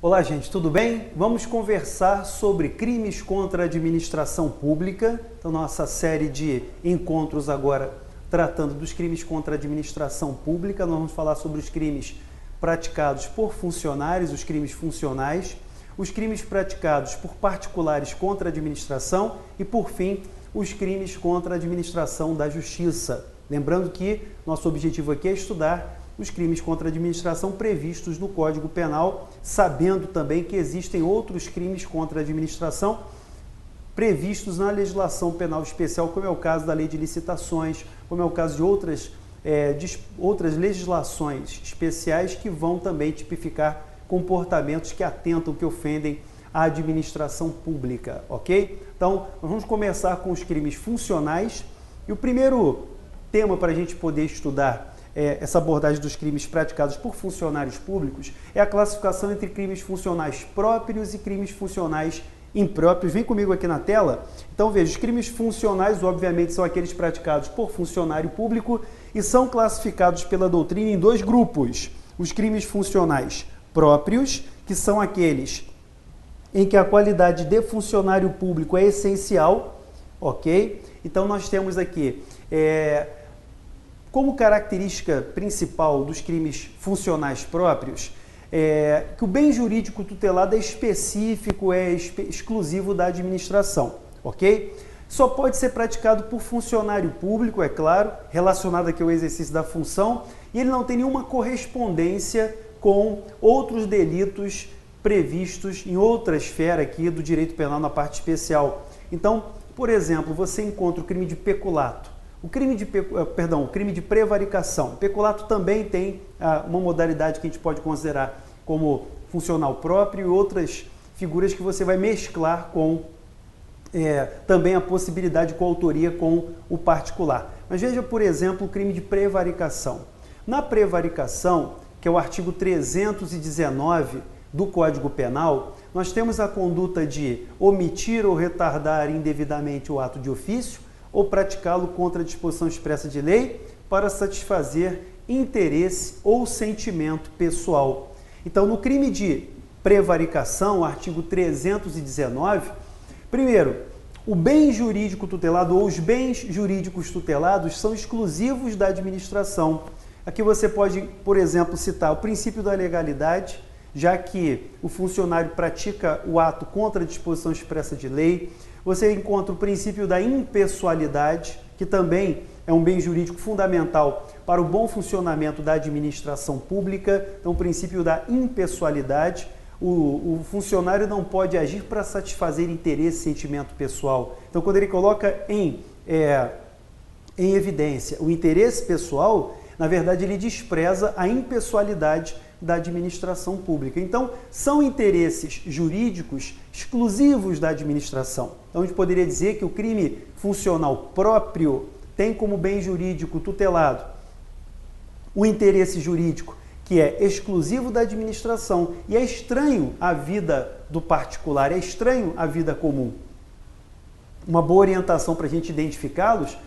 Olá, gente, tudo bem? Vamos conversar sobre crimes contra a administração pública. Então, nossa série de encontros agora tratando dos crimes contra a administração pública. Nós vamos falar sobre os crimes praticados por funcionários, os crimes funcionais, os crimes praticados por particulares contra a administração e, por fim, os crimes contra a administração da justiça. Lembrando que nosso objetivo aqui é estudar os crimes contra a administração previstos no Código Penal, sabendo também que existem outros crimes contra a administração previstos na legislação penal especial, como é o caso da Lei de Licitações, como é o caso de outras legislações especiais que vão também tipificar comportamentos que atentam, que ofendem a administração pública, ok? Então, nós vamos começar com os crimes funcionais e o primeiro tema para a gente poder estudar essa abordagem dos crimes praticados por funcionários públicos é a classificação entre crimes funcionais próprios e crimes funcionais impróprios. Vem comigo aqui na tela. Então veja, os crimes funcionais obviamente são aqueles praticados por funcionário público e são classificados pela doutrina em dois grupos. Os crimes funcionais próprios, que são aqueles em que a qualidade de funcionário público é essencial, ok? Então nós temos aqui como característica principal dos crimes funcionais próprios, que o bem jurídico tutelado é específico, exclusivo da administração, ok? Só pode ser praticado por funcionário público, é claro, relacionado aqui ao exercício da função, e ele não tem nenhuma correspondência com outros delitos previstos em outra esfera aqui do direito penal na parte especial. Então, por exemplo, você encontra o crime de peculato, o crime de prevaricação. Peculato também tem uma modalidade que a gente pode considerar como funcional próprio e outras figuras que você vai mesclar com também a possibilidade de coautoria com o particular. Mas veja, por exemplo, o crime de prevaricação. Na prevaricação, que é o artigo 319 do Código Penal, nós temos a conduta de omitir ou retardar indevidamente o ato de ofício, ou praticá-lo contra a disposição expressa de lei para satisfazer interesse ou sentimento pessoal. Então, no crime de prevaricação, artigo 319, primeiro, o bem jurídico tutelado ou os bens jurídicos tutelados são exclusivos da administração. Aqui você pode, por exemplo, citar o princípio da legalidade, já que o funcionário pratica o ato contra a disposição expressa de lei. Você encontra o princípio da impessoalidade, que também é um bem jurídico fundamental para o bom funcionamento da administração pública. Então, o princípio da impessoalidade, o funcionário não pode agir para satisfazer interesse, sentimento pessoal. Então, quando ele coloca em evidência o interesse pessoal, na verdade, ele despreza a impessoalidade da administração pública. Então, são interesses jurídicos exclusivos da administração. Então, a gente poderia dizer que o crime funcional próprio tem como bem jurídico tutelado o interesse jurídico que é exclusivo da administração e é estranho à vida do particular, é estranho à vida comum. Uma boa orientação para a gente identificá-los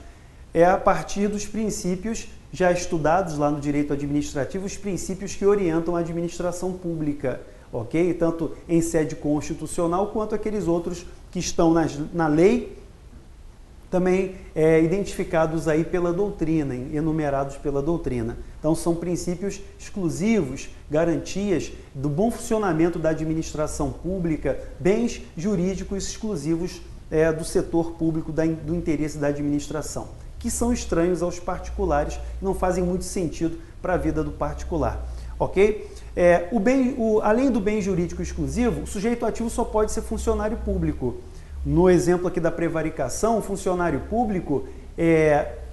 é a partir dos princípios já estudados lá no direito administrativo, os princípios que orientam a administração pública, ok? Tanto em sede constitucional quanto aqueles outros que estão na lei, também identificados aí pela doutrina, enumerados pela doutrina. Então são princípios exclusivos, garantias do bom funcionamento da administração pública, bens jurídicos exclusivos do setor público, do interesse da administração, que são estranhos aos particulares, não fazem muito sentido para a vida do particular, ok? Além do bem jurídico exclusivo, o sujeito ativo só pode ser funcionário público. No exemplo aqui da prevaricação, o funcionário público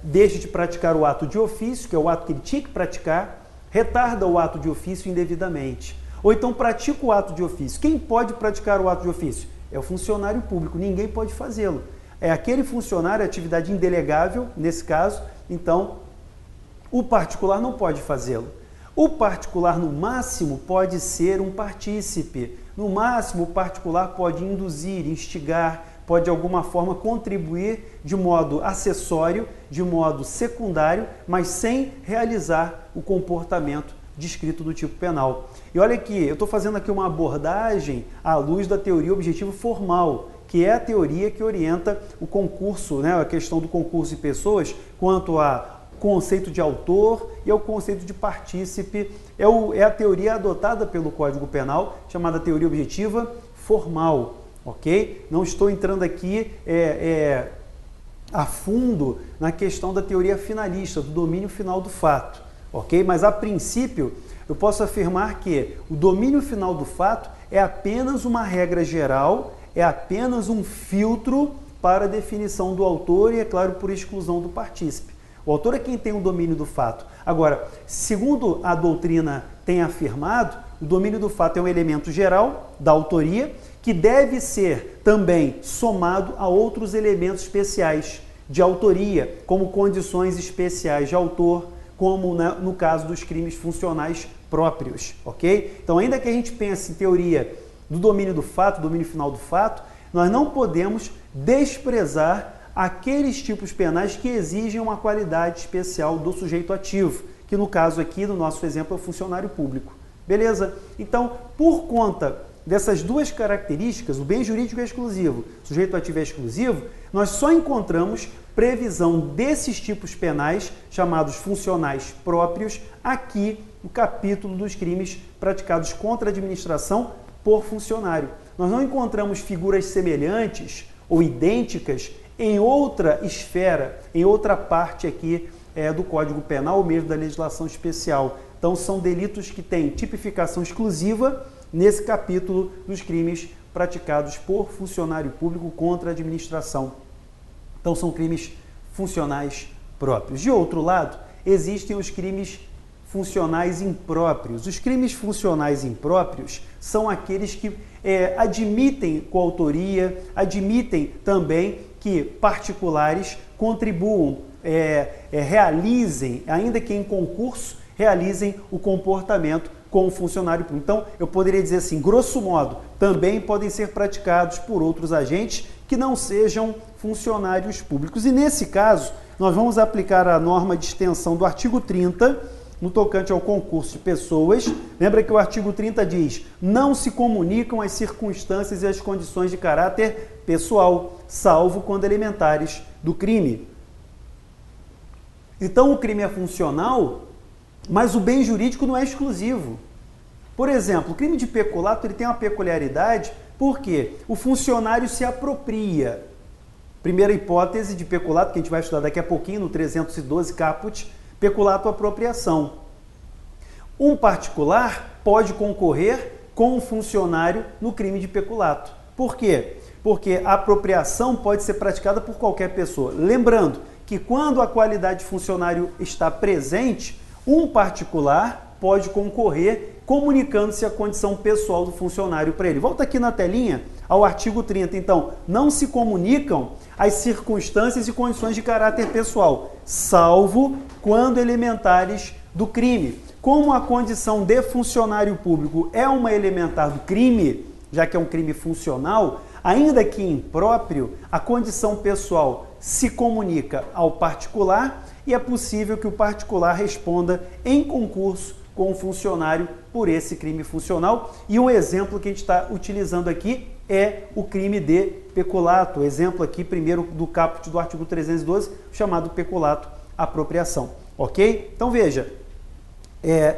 deixa de praticar o ato de ofício, que é o ato que ele tinha que praticar, retarda o ato de ofício indevidamente. Ou então pratica o ato de ofício. Quem pode praticar o ato de ofício? É o funcionário público, ninguém pode fazê-lo. É aquele funcionário, atividade indelegável, nesse caso, então o particular não pode fazê-lo. O particular, no máximo, pode ser um partícipe. No máximo, o particular pode induzir, instigar, pode de alguma forma contribuir de modo acessório, de modo secundário, mas sem realizar o comportamento descrito no tipo penal. E olha aqui, eu estou fazendo aqui uma abordagem à luz da teoria objetivo formal, que é a teoria que orienta o concurso, né, a questão do concurso de pessoas quanto a conceito de autor e ao conceito de partícipe. É a teoria adotada pelo Código Penal, chamada teoria objetiva formal, ok? Não estou entrando aqui a fundo na questão da teoria finalista, do domínio final do fato, ok? Mas a princípio eu posso afirmar que o domínio final do fato é apenas uma regra geral, é apenas um filtro para a definição do autor e, é claro, por exclusão do partícipe. O autor é quem tem o domínio do fato. Agora, segundo a doutrina tem afirmado, o domínio do fato é um elemento geral da autoria que deve ser também somado a outros elementos especiais de autoria, como condições especiais de autor, como no caso dos crimes funcionais próprios, ok? Então, ainda que a gente pense em teoria do domínio do fato, domínio final do fato, nós não podemos desprezar aqueles tipos penais que exigem uma qualidade especial do sujeito ativo, que no caso aqui, no nosso exemplo, é o funcionário público. Beleza? Então, por conta dessas duas características, o bem jurídico é exclusivo, o sujeito ativo é exclusivo, nós só encontramos previsão desses tipos penais, chamados funcionais próprios, aqui no capítulo dos crimes praticados contra a administração por funcionário. Nós não encontramos figuras semelhantes ou idênticas em outra esfera, em outra parte aqui do Código Penal ou mesmo da legislação especial. Então, são delitos que têm tipificação exclusiva nesse capítulo dos crimes praticados por funcionário público contra a administração. Então, são crimes funcionais próprios. De outro lado, existem os crimes funcionais impróprios. Os crimes funcionais impróprios são aqueles que admitem coautoria, admitem também que particulares contribuam, realizem, ainda que em concurso, realizem o comportamento com o funcionário público. Então, eu poderia dizer assim, grosso modo, também podem ser praticados por outros agentes que não sejam funcionários públicos. E nesse caso, nós vamos aplicar a norma de extensão do artigo 30, no tocante ao concurso de pessoas. Lembra que o artigo 30 diz: não se comunicam as circunstâncias e as condições de caráter pessoal, salvo quando elementares do crime. Então, o crime é funcional, mas o bem jurídico não é exclusivo. Por exemplo, o crime de peculato ele tem uma peculiaridade porque o funcionário se apropria. Primeira hipótese de peculato, que a gente vai estudar daqui a pouquinho, no 312 caput, peculato apropriação. Um particular pode concorrer com um funcionário no crime de peculato. Por quê? Porque a apropriação pode ser praticada por qualquer pessoa. Lembrando que quando a qualidade de funcionário está presente, um particular pode concorrer comunicando-se a condição pessoal do funcionário para ele. Volta aqui na telinha ao artigo 30. Então, não se comunicam as circunstâncias e condições de caráter pessoal, salvo quando elementares do crime. Como a condição de funcionário público é uma elementar do crime, já que é um crime funcional, ainda que impróprio, a condição pessoal se comunica ao particular e é possível que o particular responda em concurso com o funcionário por esse crime funcional. E um exemplo que a gente está utilizando aqui é o crime de peculato. O exemplo aqui, primeiro, do caput do artigo 312, chamado peculato apropriação. Ok? Então, veja,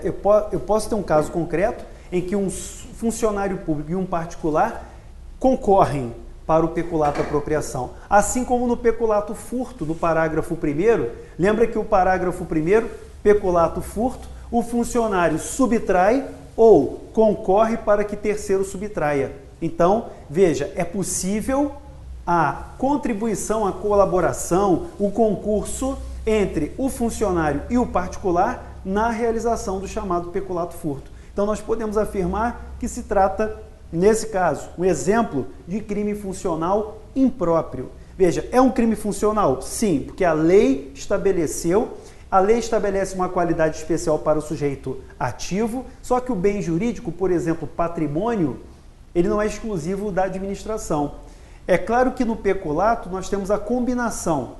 eu posso ter um caso concreto em que um funcionário público e um particular concorrem para o peculato apropriação. Assim como no peculato furto, no parágrafo 1º, lembra que o parágrafo 1º, peculato furto, o funcionário subtrai ou concorre para que terceiro subtraia. Então, veja, é possível a contribuição, a colaboração, o concurso entre o funcionário e o particular na realização do chamado peculato furto. Então, nós podemos afirmar que se trata, nesse caso, um exemplo de crime funcional impróprio. Veja, é um crime funcional? Sim, porque a lei estabeleceu. A lei estabelece uma qualidade especial para o sujeito ativo, só que o bem jurídico, por exemplo, patrimônio, ele não é exclusivo da administração. É claro que no peculato nós temos a combinação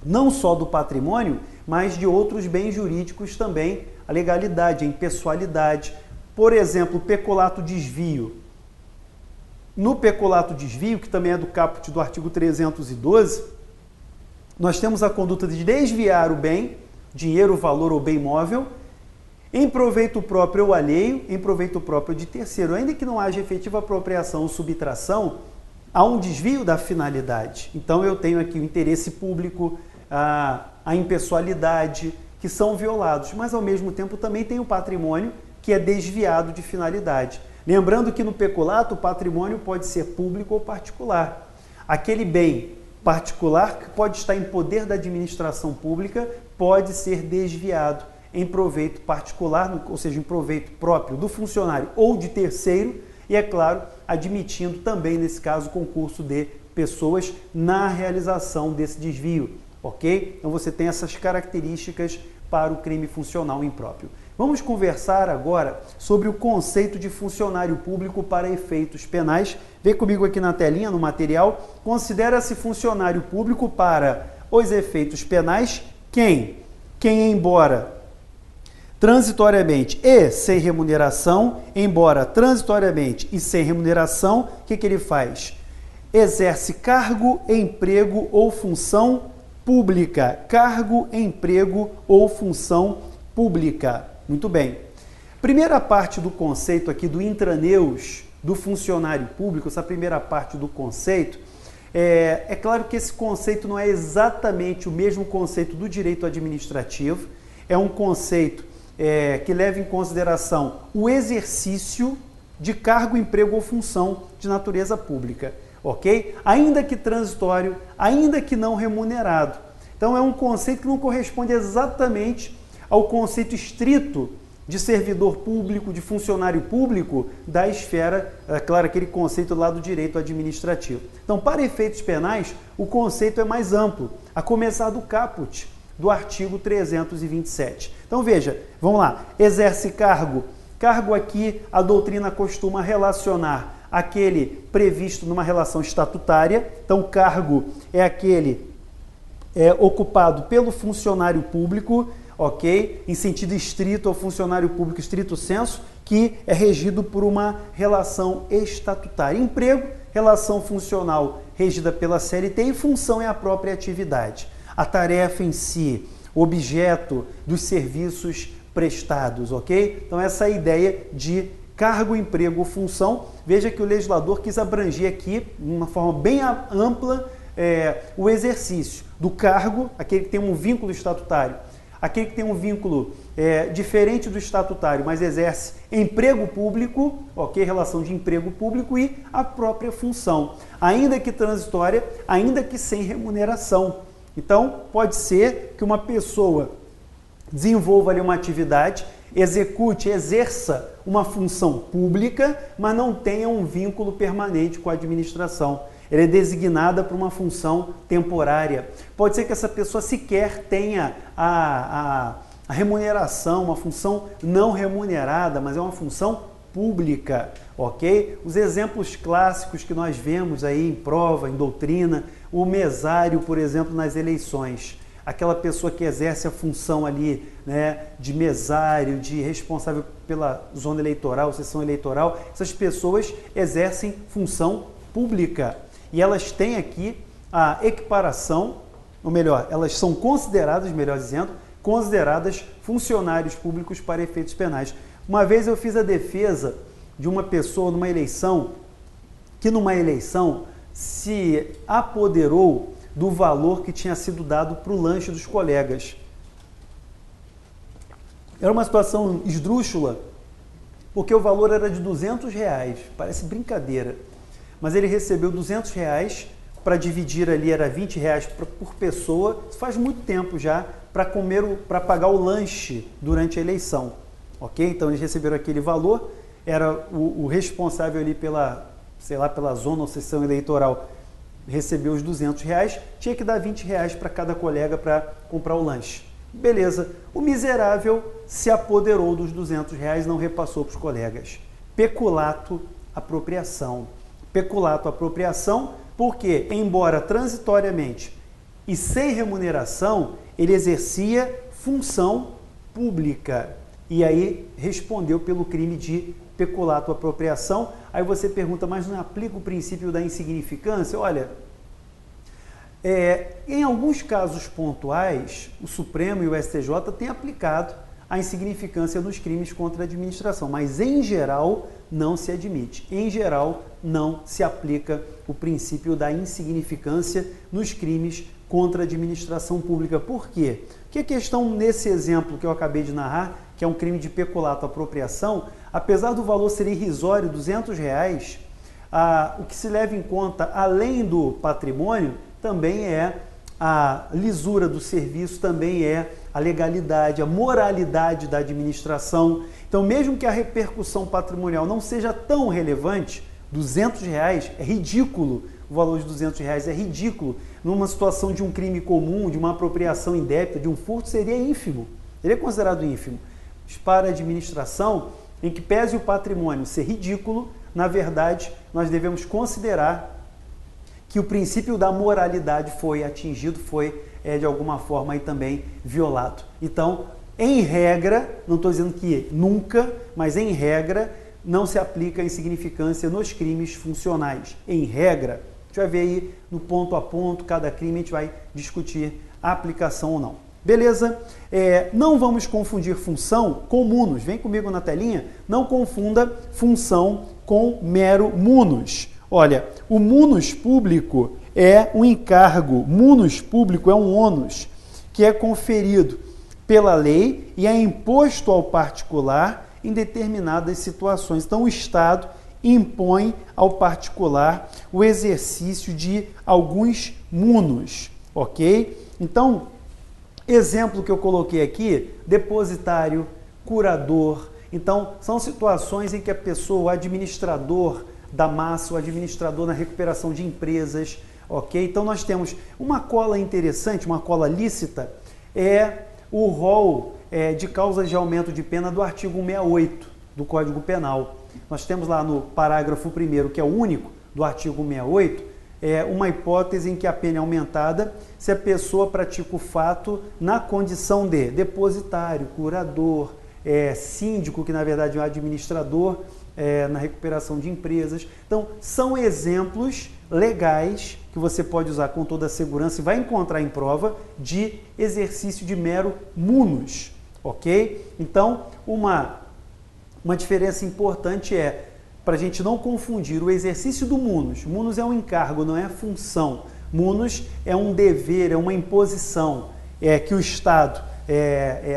não só do patrimônio, mas de outros bens jurídicos também, a legalidade, a impessoalidade. Por exemplo, o peculato desvio. No peculato desvio, que também é do caput do artigo 312, nós temos a conduta de desviar o bem, dinheiro, valor ou bem móvel, em proveito próprio ou alheio, em proveito próprio de terceiro. Ainda que não haja efetiva apropriação ou subtração, há um desvio da finalidade. Então eu tenho aqui o interesse público, a impessoalidade, que são violados, mas ao mesmo tempo também tem o patrimônio que é desviado de finalidade. Lembrando que no peculato o patrimônio pode ser público ou particular. Aquele bem particular que pode estar em poder da administração pública pode ser desviado em proveito particular, ou seja, em proveito próprio do funcionário ou de terceiro, e é claro, admitindo também nesse caso o concurso de pessoas na realização desse desvio, ok? Então você tem essas características para o crime funcional impróprio. Vamos conversar agora sobre o conceito de funcionário público para efeitos penais. Vem comigo aqui na telinha, no material. Considera-se funcionário público para os efeitos penais quem, embora transitoriamente e sem remuneração, e sem remuneração, o que ele faz? Exerce cargo, emprego ou função pública. Cargo, emprego ou função pública. Muito bem. Primeira parte do conceito aqui do intraneus do funcionário público, essa primeira parte do conceito, é claro que esse conceito não é exatamente o mesmo conceito do direito administrativo, é um conceito que leva em consideração o exercício de cargo, emprego ou função de natureza pública, ok? Ainda que transitório, ainda que não remunerado. Então é um conceito que não corresponde exatamente ao conceito estrito de servidor público, de funcionário público da esfera, é claro, aquele conceito lá do direito administrativo. Então, para efeitos penais, o conceito é mais amplo, a começar do caput do artigo 327. Então, veja, vamos lá, exerce cargo. Cargo aqui, a doutrina costuma relacionar aquele previsto numa relação estatutária. Então, cargo é aquele ocupado pelo funcionário público, ok? Em sentido estrito ao funcionário público estrito sensu, que é regido por uma relação estatutária. Emprego, relação funcional regida pela CLT, e função é a própria atividade. A tarefa em si, objeto dos serviços prestados, ok? Então essa é a ideia de cargo, emprego ou função. Veja que o legislador quis abranger aqui, de uma forma bem ampla, o exercício do cargo, aquele que tem um vínculo estatutário, aquele que tem um vínculo diferente do estatutário, mas exerce emprego público, ok? Relação de emprego público, e a própria função, ainda que transitória, ainda que sem remuneração. Então, pode ser que uma pessoa desenvolva ali uma atividade, exerça uma função pública, mas não tenha um vínculo permanente com a administração. Ela é designada para uma função temporária. Pode ser que essa pessoa sequer tenha a remuneração, uma função não remunerada, mas é uma função pública, ok? Os exemplos clássicos que nós vemos aí em prova, em doutrina, o mesário, por exemplo, nas eleições. Aquela pessoa que exerce a função ali, né, de mesário, de responsável pela zona eleitoral, sessão eleitoral, essas pessoas exercem função pública. E elas têm aqui a equiparação, ou melhor, elas são consideradas, melhor dizendo, consideradas funcionários públicos para efeitos penais. Uma vez eu fiz a defesa de uma pessoa numa eleição, que numa eleição se apoderou do valor que tinha sido dado para o lanche dos colegas. Era uma situação esdrúxula, porque o valor era de R$200, parece brincadeira. Mas ele recebeu R$200 para dividir ali, era R$20 por pessoa, isso faz muito tempo já, para pagar o lanche durante a eleição, ok? Então eles receberam aquele valor, era o responsável ali pela, sei lá, pela zona ou sessão eleitoral, recebeu os R$200, tinha que dar R$20 para cada colega para comprar o lanche. Beleza, o miserável se apoderou dos R$200, não repassou para os colegas. Peculato, apropriação. Peculato, apropriação, porque, embora transitoriamente e sem remuneração, ele exercia função pública. E aí respondeu pelo crime de peculato apropriação. Aí você pergunta, mas não aplica o princípio da insignificância? Olha, em alguns casos pontuais, o Supremo e o STJ têm aplicado a insignificância nos crimes contra a administração, mas em geral não se admite. Em geral não se aplica o princípio da insignificância nos crimes contra a administração pública. Por quê? Porque a questão nesse exemplo que eu acabei de narrar, que é um crime de peculato apropriação, apesar do valor ser irrisório, R$200, o que se leva em conta, além do patrimônio, também é a lisura do serviço, também é a legalidade, a moralidade da administração. Então, mesmo que a repercussão patrimonial não seja tão relevante, R$200 é ridículo, o valor de R$200 é ridículo. Numa situação de um crime comum, de uma apropriação indébita, de um furto, seria ínfimo, seria considerado ínfimo. Mas para a administração, em que pese o patrimônio ser ridículo, na verdade, nós devemos considerar que o princípio da moralidade foi atingido, foi de alguma forma aí também violado. Então, em regra, não estou dizendo que nunca, mas em regra, não se aplica a insignificância nos crimes funcionais. Em regra, a gente vai ver aí no ponto a ponto, cada crime a gente vai discutir a aplicação ou não. Beleza? Não vamos confundir função com munus. Vem comigo na telinha. Não confunda função com mero munus. Olha, o munus público é um encargo, munus público é um ônus que é conferido pela lei e é imposto ao particular em determinadas situações. Então, o Estado impõe ao particular o exercício de alguns munus, ok? Então, exemplo que eu coloquei aqui, depositário, curador. Então, são situações em que a pessoa, o administrador da massa, o administrador na recuperação de empresas, ok? Então, nós temos uma cola interessante, uma cola lícita, é o rol de causas de aumento de pena do artigo 168 do Código Penal. Nós temos lá no parágrafo 1º, que é o único do artigo 168, uma hipótese em que a pena é aumentada se a pessoa pratica o fato na condição de depositário, curador, síndico, que na verdade é um administrador na recuperação de empresas. Então, são exemplos legais que você pode usar com toda a segurança e vai encontrar em prova de exercício de mero munus, ok? Então, uma diferença importante para a gente não confundir o exercício do munus. Munus é um encargo, não é função. Munus é um dever, é uma imposição que o Estado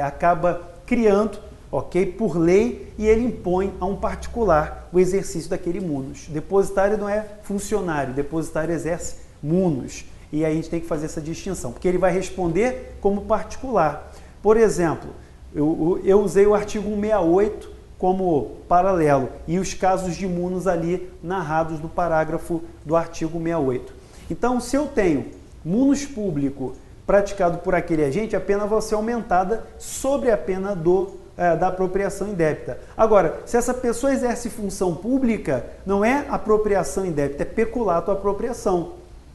acaba criando, ok, por lei, e ele impõe a um particular o exercício daquele munus. Depositário não é funcionário, depositário exerce munus. E aí a gente tem que fazer essa distinção, porque ele vai responder como particular. Por exemplo, eu usei o artigo 168 como paralelo e os casos de munus ali narrados no parágrafo do artigo 168. Então, se eu tenho munus público praticado por aquele agente, a pena vai ser aumentada sobre a pena da apropriação indébita. Agora, se essa pessoa exerce função pública, não é apropriação indébita, é peculato apropriação.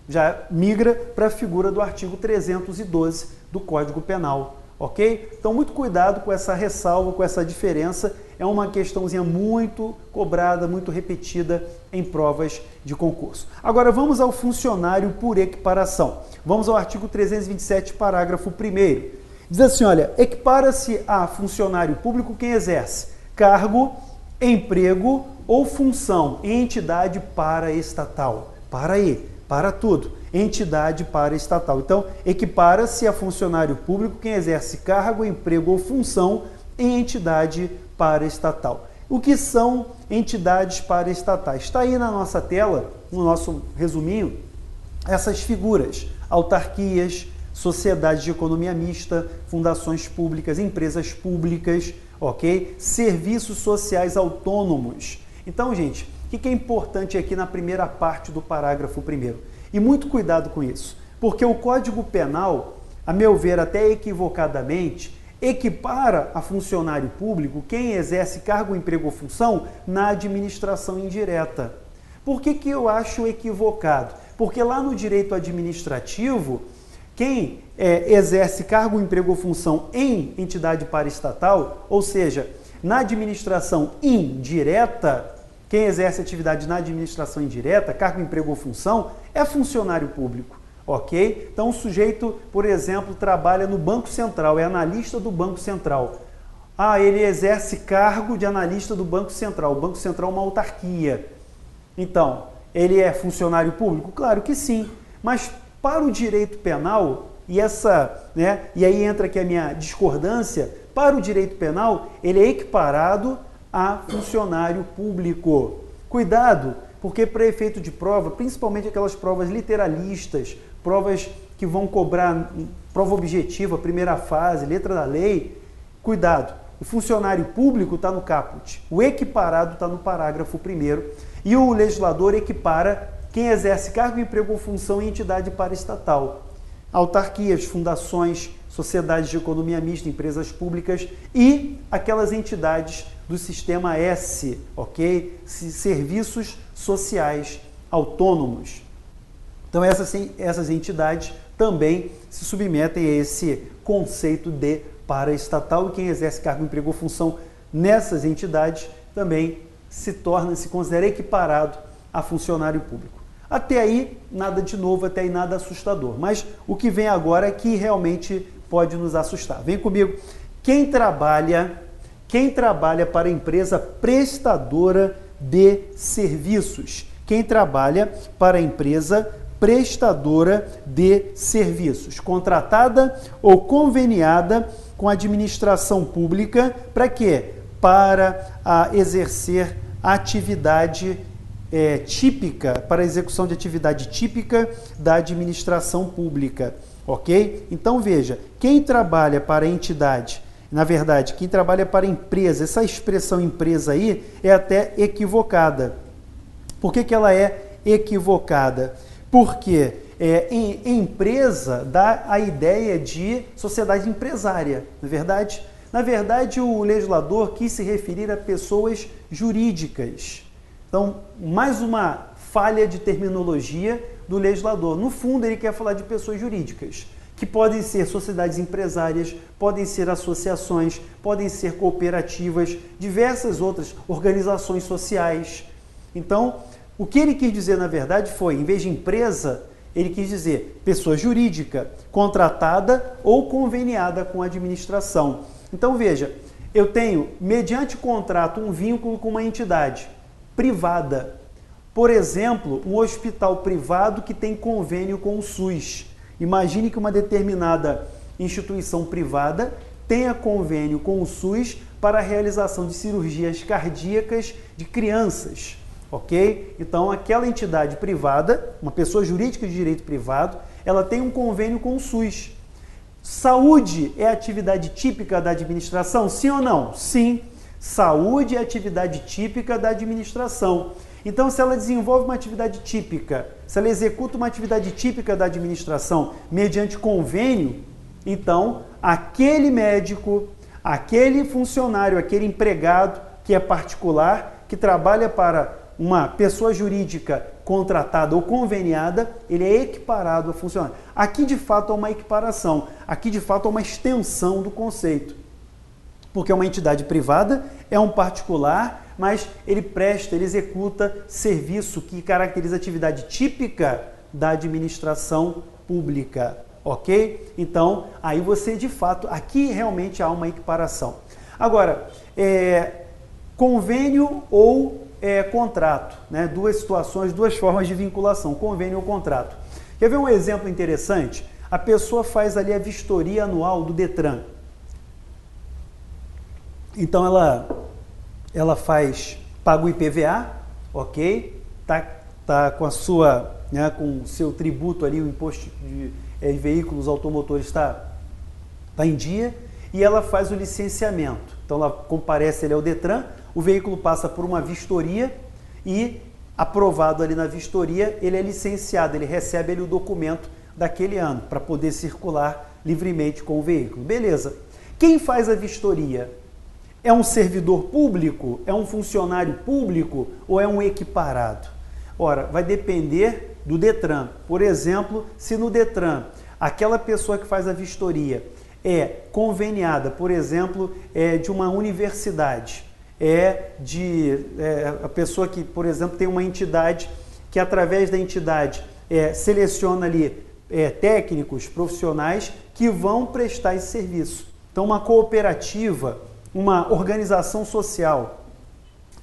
Já migra para a figura do artigo 312 do Código Penal, ok? Então, muito cuidado com essa ressalva, com essa diferença. É uma questãozinha muito cobrada, muito repetida em provas de concurso. Agora, vamos ao funcionário por equiparação. Vamos ao artigo 327, parágrafo 1º. Diz assim, olha, equipara-se a funcionário público quem exerce cargo, emprego ou função em entidade paraestatal. Para aí, para tudo. Entidade paraestatal. Então, equipara-se a funcionário público quem exerce cargo, emprego ou função em entidade paraestatal. O que são entidades paraestatais? Está aí na nossa tela, no nosso resuminho, essas figuras: autarquias, sociedades de economia mista, fundações públicas, empresas públicas, ok? Serviços sociais autônomos. Então, gente, o que é importante aqui na primeira parte do parágrafo 1º? E muito cuidado com isso, porque o Código Penal, a meu ver até equivocadamente, equipara a funcionário público quem exerce cargo, emprego ou função na administração indireta. Por que eu acho equivocado? Porque lá no direito administrativo, quem exerce cargo, emprego ou função em entidade paraestatal, ou seja, na administração indireta, quem exerce atividade na administração indireta, cargo, emprego ou função, é funcionário público, ok? Então o sujeito, por exemplo, trabalha no Banco Central, é analista do Banco Central. Ele exerce cargo de analista do Banco Central. O Banco Central é uma autarquia. Então, ele é funcionário público? Claro que sim. Mas para o direito penal, e aí entra aqui a minha discordância, para o direito penal, ele é equiparado a funcionário público. Cuidado, porque para efeito de prova, principalmente aquelas provas literalistas, provas que vão cobrar prova objetiva, primeira fase, letra da lei, cuidado. O funcionário público está no caput, o equiparado está no parágrafo 1º e o legislador equipara quem exerce cargo, emprego ou função em entidade paraestatal. Autarquias, fundações, sociedades de economia mista, empresas públicas e aquelas entidades do sistema S, ok? Serviços sociais autônomos. Então essas entidades também se submetem a esse conceito de paraestatal e quem exerce cargo, emprego ou função nessas entidades também se considera equiparado a funcionário público. Até aí, nada de novo, até aí nada assustador. Mas o que vem agora é que realmente pode nos assustar. Vem comigo. Quem trabalha para a empresa prestadora de serviços. Quem trabalha para a empresa prestadora de serviços, contratada ou conveniada com a administração pública, para quê? Para exercer atividade típica, para a execução de atividade típica da administração pública, ok? Então veja, quem trabalha para a entidade, na verdade, quem trabalha para a empresa, essa expressão empresa aí é até equivocada. Por que ela é equivocada? Porque empresa dá a ideia de sociedade empresária, não é verdade? Na verdade, o legislador quis se referir a pessoas jurídicas. Então, mais uma falha de terminologia do legislador. No fundo, ele quer falar de pessoas jurídicas, que podem ser sociedades empresárias, podem ser associações, podem ser cooperativas, diversas outras organizações sociais. Então, o que ele quis dizer, na verdade, foi, em vez de empresa, ele quis dizer pessoa jurídica, contratada ou conveniada com a administração. Então, veja, eu tenho, mediante contrato, um vínculo com uma entidade privada. Por exemplo, um hospital privado que tem convênio com o SUS. Imagine que uma determinada instituição privada tenha convênio com o SUS para a realização de cirurgias cardíacas de crianças. Ok? Então, aquela entidade privada, uma pessoa jurídica de direito privado, ela tem um convênio com o SUS. Saúde é atividade típica da administração? Sim ou não? Sim. Saúde é atividade típica da administração. Então, se ela desenvolve uma atividade típica, se ela executa uma atividade típica da administração mediante convênio, então, aquele médico, aquele funcionário, aquele empregado que é particular, que trabalha para uma pessoa jurídica contratada ou conveniada, ele é equiparado a funcionário. Aqui, de fato, há uma equiparação. Aqui, de fato, há uma extensão do conceito. Porque é uma entidade privada, é um particular, mas ele executa serviço que caracteriza a atividade típica da administração pública. Ok? Então, aí você, de fato, aqui realmente há uma equiparação. Agora, convênio ou contrato, né? Duas situações, duas formas de vinculação, convênio ou contrato. Quer ver um exemplo interessante? A pessoa faz ali a vistoria anual do Detran. Então ela paga o IPVA, ok? Tá com com o seu tributo ali, o imposto de veículos automotores está em dia, e ela faz o licenciamento. Então ela comparece ali ao Detran, o veículo passa por uma vistoria e, aprovado ali na vistoria, ele é licenciado, ele recebe ali o documento daquele ano para poder circular livremente com o veículo. Beleza. Quem faz a vistoria? É um servidor público? É um funcionário público? Ou é um equiparado? Ora, vai depender do Detran. Por exemplo, se no Detran aquela pessoa que faz a vistoria é conveniada, por exemplo, de uma universidade, a pessoa que, por exemplo, tem uma entidade que através da entidade seleciona ali técnicos, profissionais que vão prestar esse serviço. Então, uma cooperativa, uma organização social.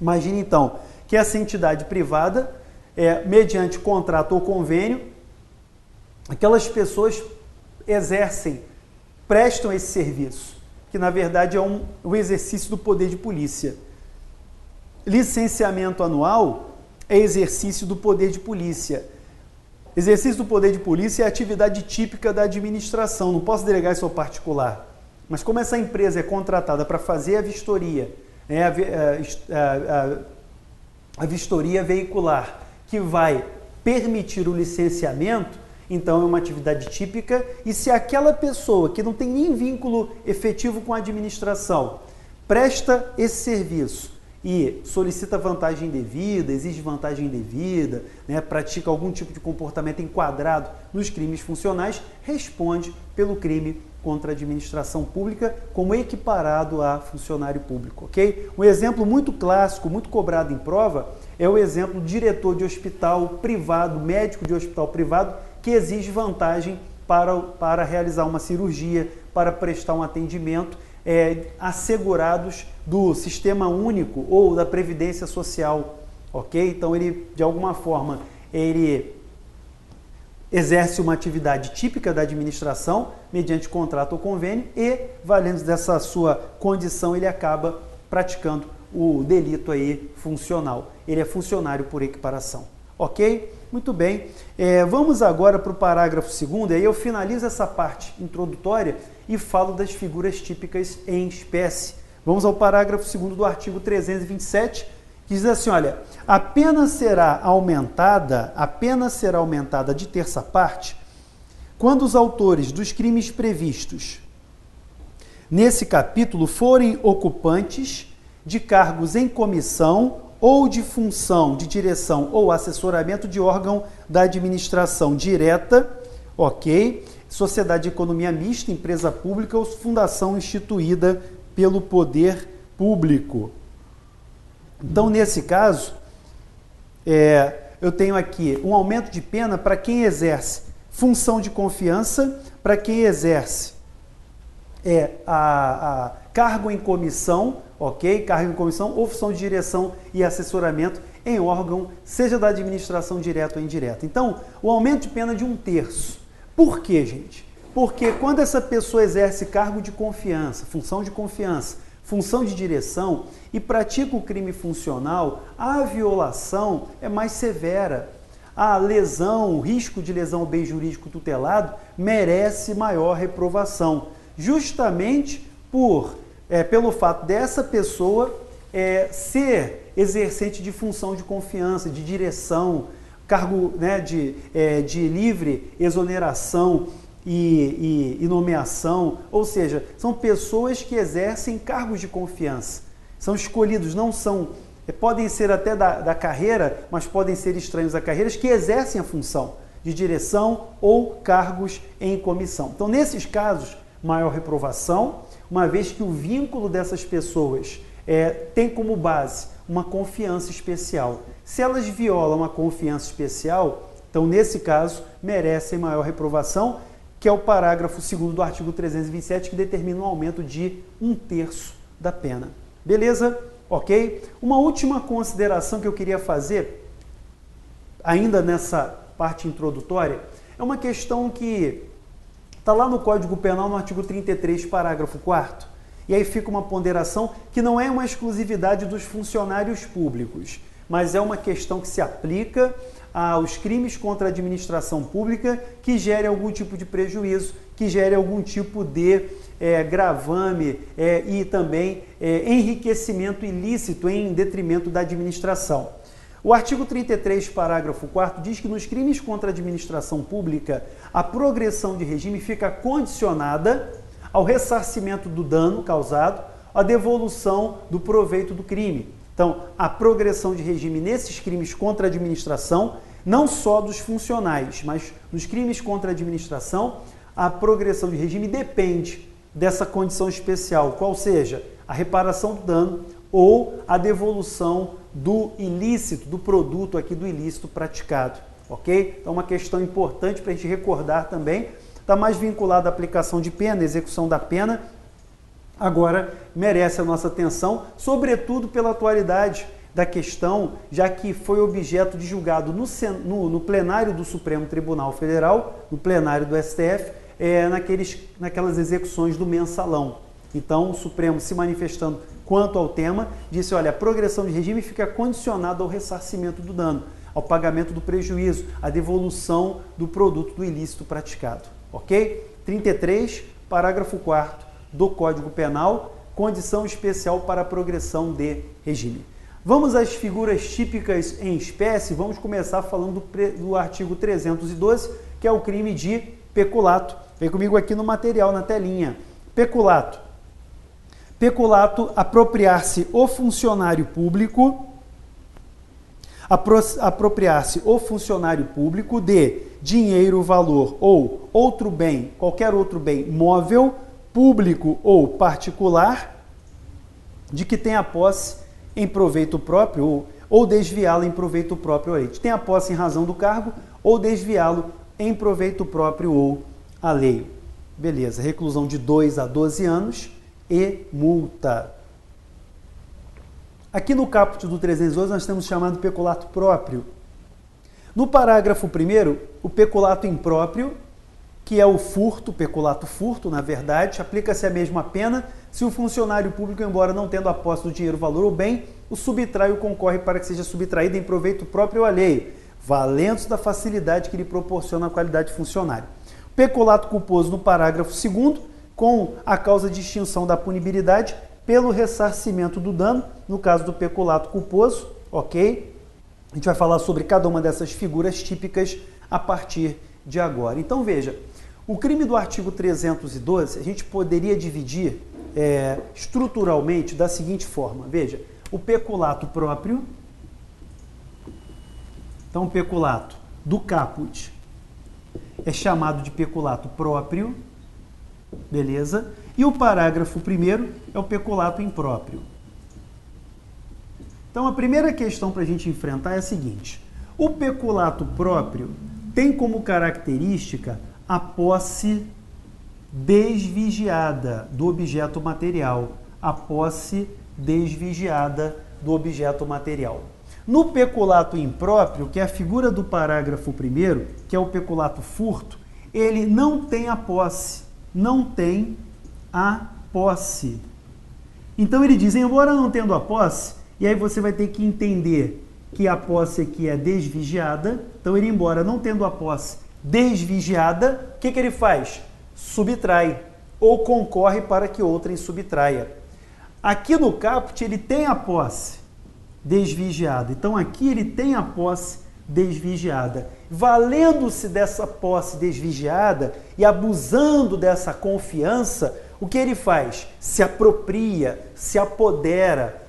Imagine então que essa entidade privada, mediante contrato ou convênio, aquelas pessoas prestam esse serviço, que na verdade é um exercício do poder de polícia. Licenciamento anual é exercício do poder de polícia. Exercício do poder de polícia é a atividade típica da administração, não posso delegar isso ao particular. Mas como essa empresa é contratada para fazer a vistoria, a vistoria veicular, que vai permitir o licenciamento, então é uma atividade típica, e se aquela pessoa que não tem nem vínculo efetivo com a administração presta esse serviço e solicita vantagem indevida, exige vantagem indevida, pratica algum tipo de comportamento enquadrado nos crimes funcionais, responde pelo crime contra a administração pública como equiparado a funcionário público, ok? Um exemplo muito clássico, muito cobrado em prova, é o exemplo do diretor de hospital privado, médico de hospital privado, que exige vantagem para realizar uma cirurgia, para prestar um atendimento, assegurados do Sistema Único ou da Previdência Social, ok? Então, ele, de alguma forma, ele exerce uma atividade típica da administração, mediante contrato ou convênio, e, valendo dessa sua condição, ele acaba praticando o delito aí funcional. Ele é funcionário por equiparação, ok? Muito bem, vamos agora para o parágrafo 2º, e aí eu finalizo essa parte introdutória e falo das figuras típicas em espécie. Vamos ao parágrafo 2º do artigo 327, que diz assim, olha, a pena será aumentada de terça parte quando os autores dos crimes previstos nesse capítulo forem ocupantes de cargos em comissão ou de função de direção ou assessoramento de órgão da administração direta, ok? Sociedade de economia mista, empresa pública ou fundação instituída pelo poder público. Então, nesse caso, eu tenho aqui um aumento de pena para quem exerce função de confiança, para quem exerce cargo em comissão, ok? Cargo em comissão ou função de direção e assessoramento em órgão, seja da administração direta ou indireta. Então, o aumento de pena de 1/3. Por quê, gente? Porque quando essa pessoa exerce cargo de confiança, função de direção e pratica o crime funcional, a violação é mais severa. A lesão, o risco de lesão ao bem jurídico tutelado merece maior reprovação, justamente pelo fato dessa pessoa ser exercente de função de confiança, de direção, cargo de livre exoneração e nomeação, ou seja, são pessoas que exercem cargos de confiança, são escolhidos, não são, podem ser até da carreira, mas podem ser estranhos a carreiras, que exercem a função de direção ou cargos em comissão. Então, nesses casos, maior reprovação, uma vez que o vínculo dessas pessoas tem como base uma confiança especial. Se elas violam a confiança especial, então, nesse caso, merecem maior reprovação, que é o parágrafo 2º do artigo 327, que determina um aumento de 1/3 da pena. Beleza? Ok? Uma última consideração que eu queria fazer, ainda nessa parte introdutória, é uma questão que está lá no Código Penal, no artigo 33, parágrafo 4º, e aí fica uma ponderação que não é uma exclusividade dos funcionários públicos, mas é uma questão que se aplica aos crimes contra a administração pública que gere algum tipo de prejuízo, que gere algum tipo de gravame e também enriquecimento ilícito em detrimento da administração. O artigo 33, parágrafo 4º, diz que nos crimes contra a administração pública, a progressão de regime fica condicionada ao ressarcimento do dano causado, à devolução do proveito do crime. Então, a progressão de regime nesses crimes contra a administração, não só dos funcionais, mas nos crimes contra a administração, a progressão de regime depende dessa condição especial, qual seja a reparação do dano ou a devolução do ilícito, do produto aqui do ilícito praticado, ok? Então, uma questão importante para a gente recordar também, está mais vinculada à aplicação de pena, execução da pena, agora merece a nossa atenção, sobretudo pela atualidade da questão, já que foi objeto de julgado no plenário do Supremo Tribunal Federal, no plenário do STF, naquelas execuções do mensalão. Então, o Supremo, se manifestando quanto ao tema, disse, olha, a progressão de regime fica condicionada ao ressarcimento do dano, ao pagamento do prejuízo, à devolução do produto do ilícito praticado. Ok? 33, parágrafo 4º do Código Penal, condição especial para a progressão de regime. Vamos às figuras típicas em espécie, vamos começar falando do artigo 312, que é o crime de peculato. Vem comigo aqui no material, na telinha. Peculato. Peculato, apropriar-se o funcionário público, apropriar-se o funcionário público de dinheiro, valor ou outro bem, qualquer outro bem móvel, público ou particular, de que tenha posse em proveito próprio ou desviá-lo em proveito próprio ou alheio. Tenha posse em razão do cargo ou desviá-lo em proveito próprio ou alheio. Beleza, reclusão de 2 a 12 anos e multa. Aqui no caput do 312 nós temos chamado peculato próprio. No parágrafo 1º, o peculato impróprio, que é o furto, peculato furto, na verdade, aplica-se a mesma pena se o funcionário público, embora não tendo a posse do dinheiro, valor ou bem, o subtrai ou concorre para que seja subtraído em proveito próprio ou alheio, valendo-se da facilidade que lhe proporciona a qualidade de funcionário. Peculato culposo no parágrafo 2º, com a causa de extinção da punibilidade pelo ressarcimento do dano, no caso do peculato culposo, ok? A gente vai falar sobre cada uma dessas figuras típicas a partir de agora. Então, veja, o crime do artigo 312, a gente poderia dividir estruturalmente da seguinte forma. Veja, o peculato próprio, então o peculato do caput é chamado de peculato próprio, beleza? E o parágrafo 1º é o peculato impróprio. Então, a primeira questão para a gente enfrentar é a seguinte. O peculato próprio tem como característica a posse desvigiada do objeto material. A posse desvigiada do objeto material. No peculato impróprio, que é a figura do parágrafo 1º, que é o peculato furto, ele não tem a posse. Não tem a posse. Então ele diz, embora não tendo a posse, e aí você vai ter que entender que a posse aqui é desvigiada, então ele, embora não tendo a posse desvigiada, o que ele faz? Subtrai, ou concorre para que outrem subtraia. Aqui no caput ele tem a posse desvigiada, então aqui ele tem a posse desvigiada. Valendo-se dessa posse desvigiada e abusando dessa confiança, o que ele faz? Se apropria, se apodera,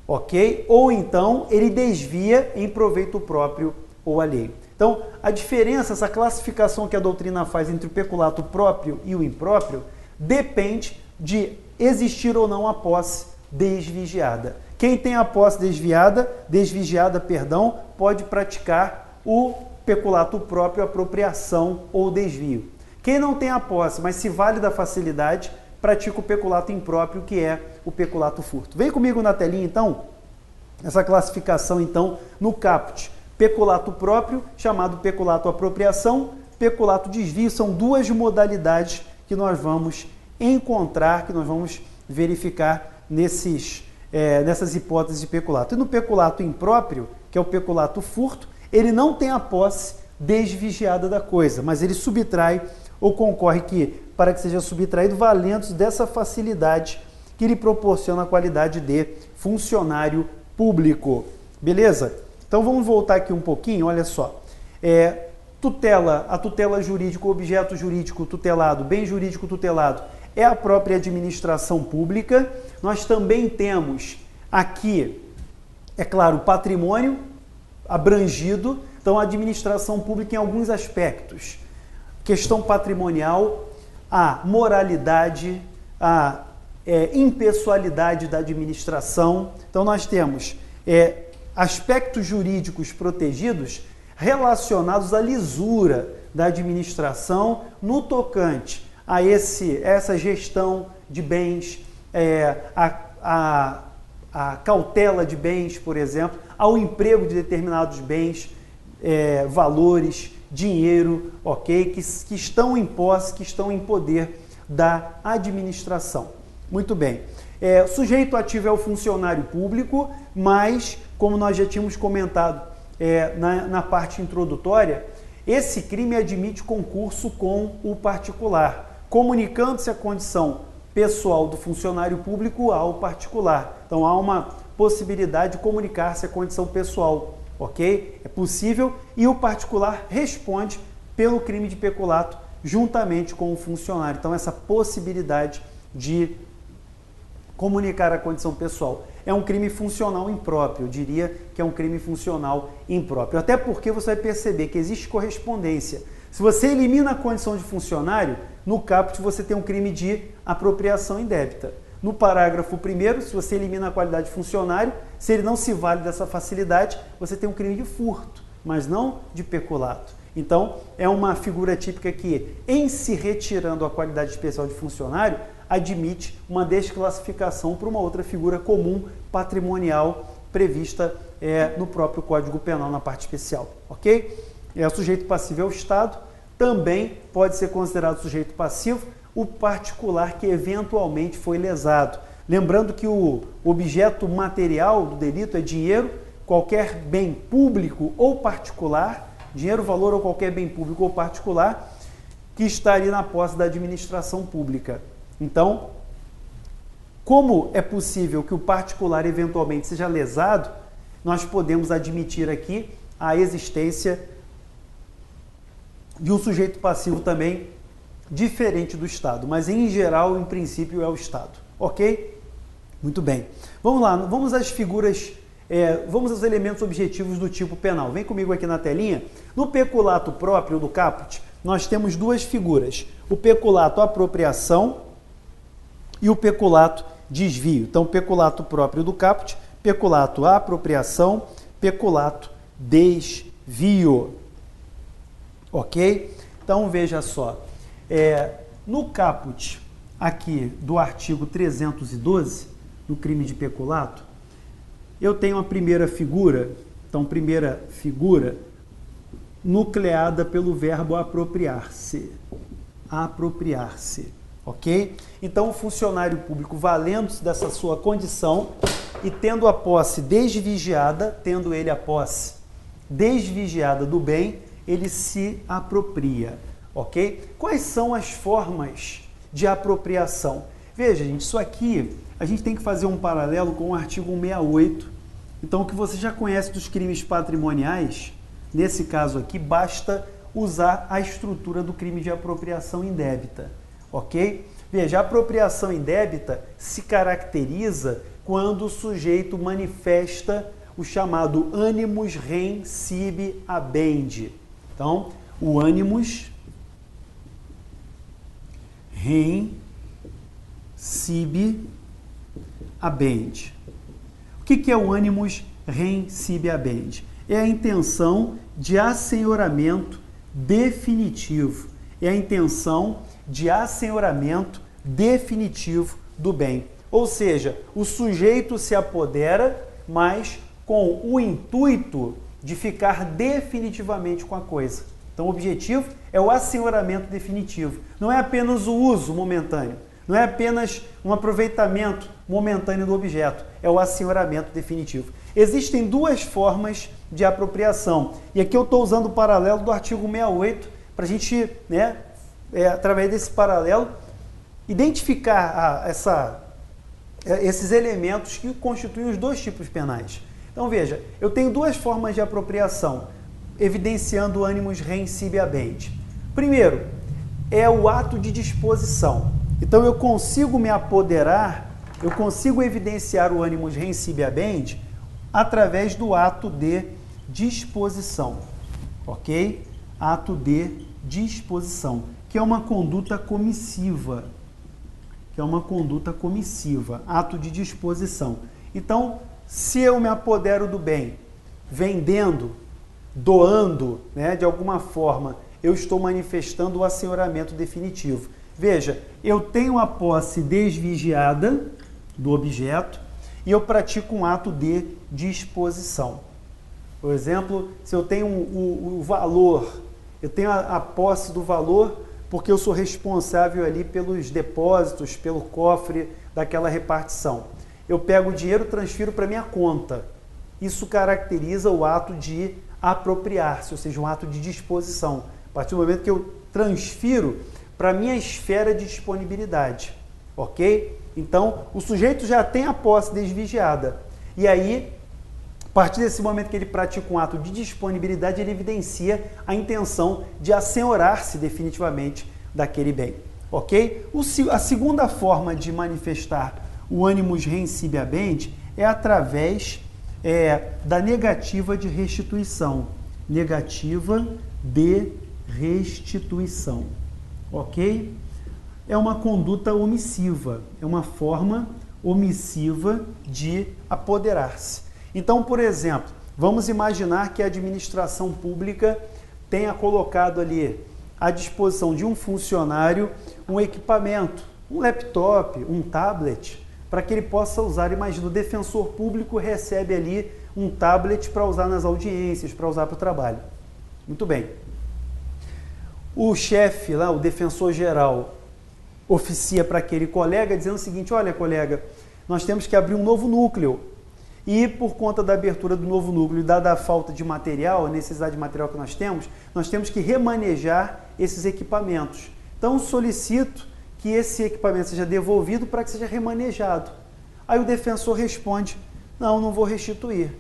ok? Ou então ele desvia em proveito próprio ou alheio. Então, a diferença, essa classificação que a doutrina faz entre o peculato próprio e o impróprio, depende de existir ou não a posse desvigiada. Quem tem a posse desvigiada, pode praticar o peculato próprio, apropriação ou desvio. Quem não tem a posse, mas se vale da facilidade, pratica o peculato impróprio, que é o peculato furto. Vem comigo na telinha, então, essa classificação, então, no caput. Peculato próprio, chamado peculato apropriação, peculato desvio, são duas modalidades que nós vamos encontrar, que nós vamos verificar nessas hipóteses de peculato. E no peculato impróprio, que é o peculato furto, ele não tem a posse desvigiada da coisa, mas ele subtrai ou concorre para que seja subtraído, valendo-se dessa facilidade que lhe proporciona a qualidade de funcionário público. Beleza? Então vamos voltar aqui um pouquinho, olha só. A tutela jurídica, objeto jurídico tutelado, bem jurídico tutelado, é a própria administração pública. Nós também temos aqui, é claro, o patrimônio abrangido. Então, a administração pública em alguns aspectos. questão patrimonial, a moralidade, a impessoalidade da administração. Então, nós temos aspectos jurídicos protegidos relacionados à lisura da administração no tocante a essa gestão de bens, a cautela de bens, por exemplo, ao emprego de determinados bens, valores, dinheiro, ok, que estão em posse, que estão em poder da administração. Muito bem. O sujeito ativo é o funcionário público, mas, como nós já tínhamos comentado na parte introdutória, esse crime admite concurso com o particular, comunicando-se a condição pessoal do funcionário público ao particular. Então, há uma possibilidade de comunicar-se a condição pessoal, ok? É possível, e o particular responde pelo crime de peculato juntamente com o funcionário. Então, essa possibilidade de comunicar a condição pessoal é um crime funcional impróprio, eu diria que é um crime funcional impróprio. Até porque você vai perceber que existe correspondência. Se você elimina a condição de funcionário, no caput você tem um crime de apropriação indébita. No parágrafo 1º, se você elimina a qualidade de funcionário, se ele não se vale dessa facilidade, você tem um crime de furto, mas não de peculato. Então, é uma figura típica que, em se retirando a qualidade especial de funcionário, admite uma desclassificação para uma outra figura comum patrimonial prevista no próprio Código Penal, na parte especial, ok? O sujeito passivo é o Estado, também pode ser considerado sujeito passivo o particular que eventualmente foi lesado. Lembrando que o objeto material do delito é dinheiro, qualquer bem público ou particular, dinheiro, valor ou qualquer bem público ou particular, que estaria na posse da administração pública. Então, como é possível que o particular eventualmente seja lesado, nós podemos admitir aqui a existência de um sujeito passivo também diferente do Estado, mas em geral, em princípio, é o Estado, ok? Muito bem. Vamos lá, vamos às figuras, vamos aos elementos objetivos do tipo penal. Vem comigo aqui na telinha. No peculato próprio do caput, nós temos duas figuras, o peculato apropriação e o peculato desvio. Então, peculato próprio do caput, peculato apropriação, peculato desvio. Ok? Então, veja só. No caput aqui do artigo 312, no crime de peculato, eu tenho a primeira figura, então, primeira figura nucleada pelo verbo apropriar-se. Apropriar-se. Ok? Então, o funcionário público, valendo-se dessa sua condição e tendo a posse desvigiada, tendo ele a posse desvigiada do bem, ele se apropria, ok? Quais são as formas de apropriação? Veja, gente, isso aqui, a gente tem que fazer um paralelo com o artigo 168. Então, o que você já conhece dos crimes patrimoniais, nesse caso aqui, basta usar a estrutura do crime de apropriação indébita, ok? Veja, a apropriação indébita se caracteriza quando o sujeito manifesta o chamado animus rem sibi habendi. Então, o animus rem sibi habendi. O que é o animus rem sibi habendi? É a intenção de assenhoramento definitivo. É a intenção de assenhoramento definitivo do bem. Ou seja, o sujeito se apodera, mas com o intuito de ficar definitivamente com a coisa. Então, o objetivo é o assenhoramento definitivo. Não é apenas o uso momentâneo, não é apenas um aproveitamento momentâneo do objeto, é o assenhoramento definitivo. Existem duas formas de apropriação, e aqui eu estou usando o paralelo do artigo 168 para a gente, através desse paralelo, identificar esses elementos que constituem os dois tipos penais. Então, veja, eu tenho duas formas de apropriação, evidenciando o animus rem sibi habendi. Primeiro, é o ato de disposição. Então, eu consigo me apoderar, eu consigo evidenciar o animus rem sibi habendi através do ato de disposição, ok? Ato de disposição, que é uma conduta comissiva. Ato de disposição. Então, se eu me apodero do bem, vendendo, doando, né, de alguma forma, eu estou manifestando o assenhoramento definitivo. Veja, eu tenho a posse desvigiada do objeto e eu pratico um ato de disposição. Por exemplo, se eu tenho o valor, eu tenho a posse do valor porque eu sou responsável ali pelos depósitos, pelo cofre daquela repartição. Eu pego o dinheiro e transfiro para minha conta. Isso caracteriza o ato de apropriar-se, ou seja, um ato de disposição. A partir do momento que eu transfiro para a minha esfera de disponibilidade, ok? Então, o sujeito já tem a posse desvigiada. E aí, a partir desse momento que ele pratica um ato de disponibilidade, ele evidencia a intenção de assenhorar-se definitivamente daquele bem, ok? A segunda forma de manifestar o animus rei sibi habent é através da negativa de restituição. Negativa de restituição, ok? É uma conduta omissiva, é uma forma omissiva de apoderar-se. Então, por exemplo, vamos imaginar que a administração pública tenha colocado ali à disposição de um funcionário um equipamento, um laptop, um tablet, para que ele possa usar. Imagina, o defensor público recebe ali um tablet para usar nas audiências, para usar para o trabalho. Muito bem. O chefe lá, o defensor geral, oficia para aquele colega dizendo o seguinte: olha, colega, nós temos que abrir um novo núcleo e por conta da abertura do novo núcleo e dada a falta de material, a necessidade de material que nós temos que remanejar esses equipamentos. Então solicito que esse equipamento seja devolvido para que seja remanejado. Aí o defensor responde: não vou restituir.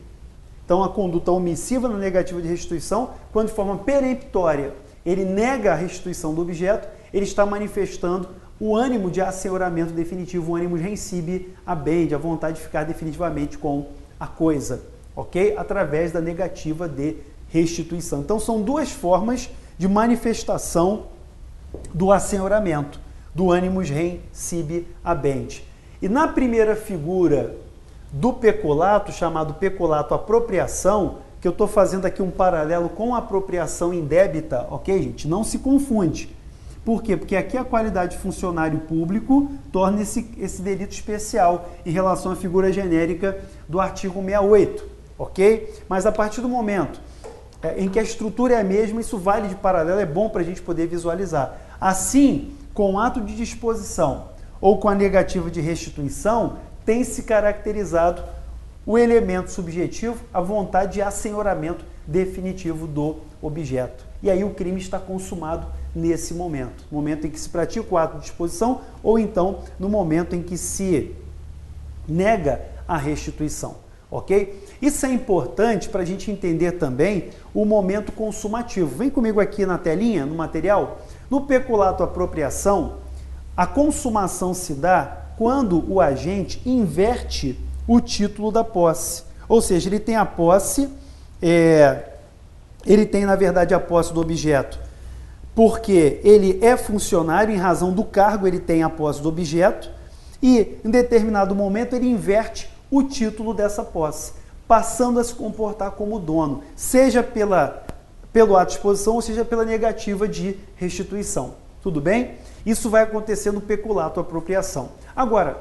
Então a conduta omissiva na negativa de restituição, quando de forma peremptória ele nega a restituição do objeto, ele está manifestando o ânimo de assenhoramento definitivo, o ânimo rei sibi habent, a vontade de ficar definitivamente com a coisa, ok? Através da negativa de restituição. Então são duas formas de manifestação do assenhoramento, do animus rei sibi habent. E na primeira figura do peculato, chamado peculato apropriação, que eu estou fazendo aqui um paralelo com a apropriação indébita, ok, gente? Não se confunde. Por quê? Porque aqui a qualidade de funcionário público torna esse delito especial em relação à figura genérica do artigo 68, ok? Mas a partir do momento em que a estrutura é a mesma, isso vale de paralelo, é bom para a gente poder visualizar. Assim, com o ato de disposição ou com a negativa de restituição, tem se caracterizado o elemento subjetivo, a vontade de assenhoramento definitivo do objeto. E aí o crime está consumado nesse momento, no momento em que se pratica o ato de disposição ou então no momento em que se nega a restituição, ok? Isso é importante para a gente entender também o momento consumativo. Vem comigo aqui na telinha, no material. No peculato apropriação, a consumação se dá quando o agente inverte o título da posse. Ou seja, ele tem a posse, ele tem, na verdade, a posse do objeto, porque ele é funcionário, em razão do cargo, ele tem a posse do objeto, e em determinado momento ele inverte o título dessa posse, passando a se comportar como dono, seja pelo ato de disposição, ou seja pela negativa de restituição. Tudo bem? Isso vai acontecer no peculato apropriação. Agora,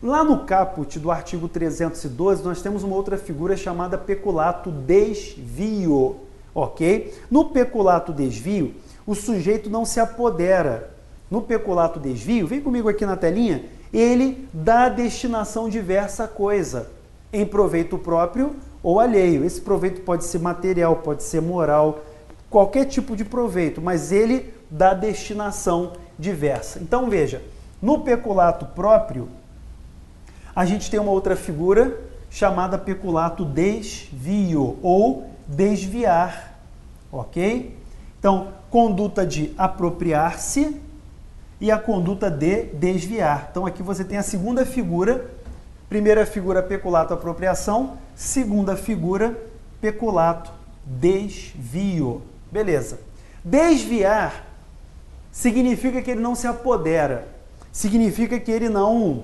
lá no caput do artigo 312, nós temos uma outra figura chamada peculato desvio, ok? No peculato desvio, o sujeito não se apodera. No peculato desvio, vem comigo aqui na telinha, ele dá destinação diversa à coisa, em proveito próprio ou alheio. Esse proveito pode ser material, pode ser moral, qualquer tipo de proveito, mas ele dá destinação diversa. Então veja, no peculato próprio, a gente tem uma outra figura chamada peculato desvio ou desviar, ok? Então, conduta de apropriar-se e a conduta de desviar. Então, aqui você tem a segunda figura, primeira figura peculato apropriação, segunda figura peculato desvio. Beleza. Desviar significa que ele não se apodera, significa que ele não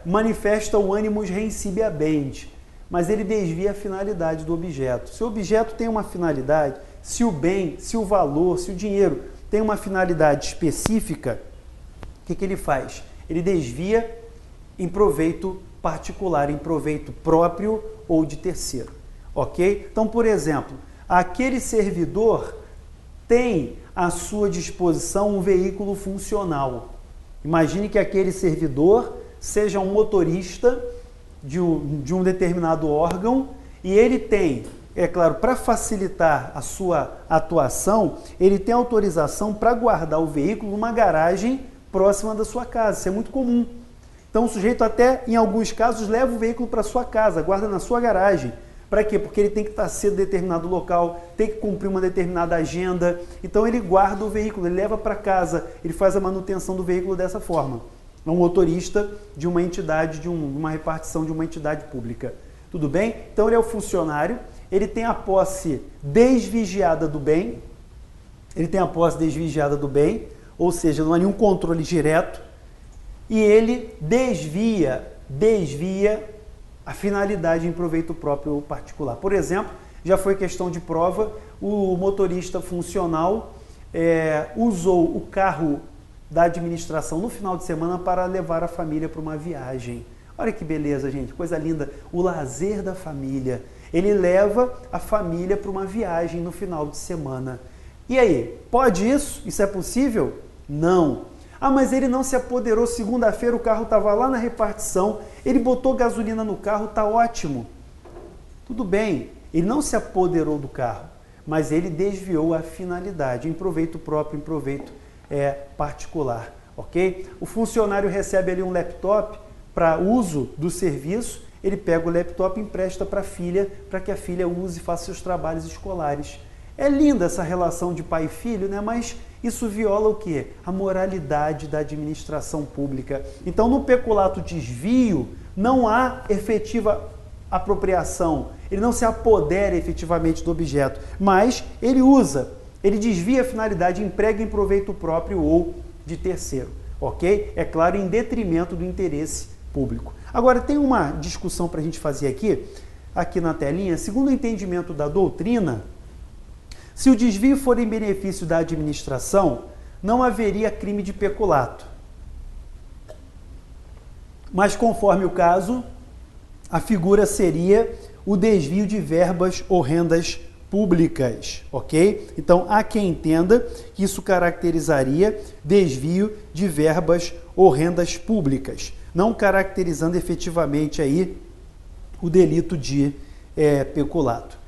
manifesta o ânimos reincipiamente, mas ele desvia a finalidade do objeto. Se o objeto tem uma finalidade, se o bem, se o valor, se o dinheiro tem uma finalidade específica, o que ele faz? Ele desvia em proveito particular, em proveito próprio ou de terceiro, ok? Então, por exemplo, aquele servidor tem à sua disposição um veículo funcional. Imagine que aquele servidor seja um motorista de um determinado órgão e ele tem, é claro, para facilitar a sua atuação, ele tem autorização para guardar o veículo numa garagem próxima da sua casa. Isso é muito comum. Então o sujeito até, em alguns casos, leva o veículo para sua casa, guarda na sua garagem. Para quê? Porque ele tem que estar cedo em determinado local, tem que cumprir uma determinada agenda. Então ele guarda o veículo, ele leva para casa, ele faz a manutenção do veículo dessa forma. É um motorista de uma entidade, de uma repartição de uma entidade pública. Tudo bem? Então ele é o funcionário, ele tem a posse desvigiada do bem, ou seja, não há nenhum controle direto, e ele desvia a finalidade em proveito próprio ou particular. Por exemplo, já foi questão de prova, o motorista funcional usou o carro da administração no final de semana para levar a família para uma viagem. Olha que beleza, gente, coisa linda, o lazer da família. Ele leva a família para uma viagem no final de semana. E aí, pode isso? Isso é possível? Não. Ah, mas ele não se apoderou, segunda-feira o carro estava lá na repartição, ele botou gasolina no carro, está ótimo. Tudo bem, ele não se apoderou do carro, mas ele desviou a finalidade, em proveito próprio, em proveito particular, ok? O funcionário recebe ali um laptop para uso do serviço, ele pega o laptop e empresta para a filha, para que a filha use e faça seus trabalhos escolares. É linda essa relação de pai e filho, né? Mas isso viola o quê? A moralidade da administração pública. Então, no peculato desvio, não há efetiva apropriação, ele não se apodera efetivamente do objeto, mas ele ele desvia a finalidade, emprega em proveito próprio ou de terceiro, ok? É claro, em detrimento do interesse público. Agora, tem uma discussão para a gente fazer aqui na telinha. Segundo o entendimento da doutrina, se o desvio for em benefício da administração, não haveria crime de peculato. Mas, conforme o caso, a figura seria o desvio de verbas ou rendas públicas, ok? Então, há quem entenda que isso caracterizaria desvio de verbas ou rendas públicas, não caracterizando efetivamente aí o delito de peculato.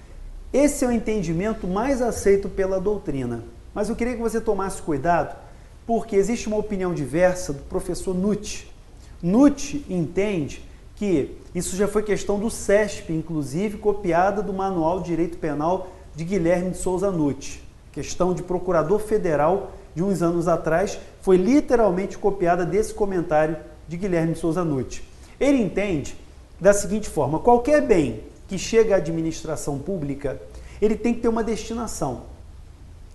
Esse é o entendimento mais aceito pela doutrina, mas eu queria que você tomasse cuidado, porque existe uma opinião diversa do professor Nutt. Nutt entende que isso já foi questão do CESP, inclusive copiada do Manual de Direito Penal de Guilherme de Souza Nutt. Questão de procurador federal de uns anos atrás, foi literalmente copiada desse comentário de Guilherme de Souza Nutt. Ele entende da seguinte forma: qualquer bem que chega à administração pública, ele tem que ter uma destinação.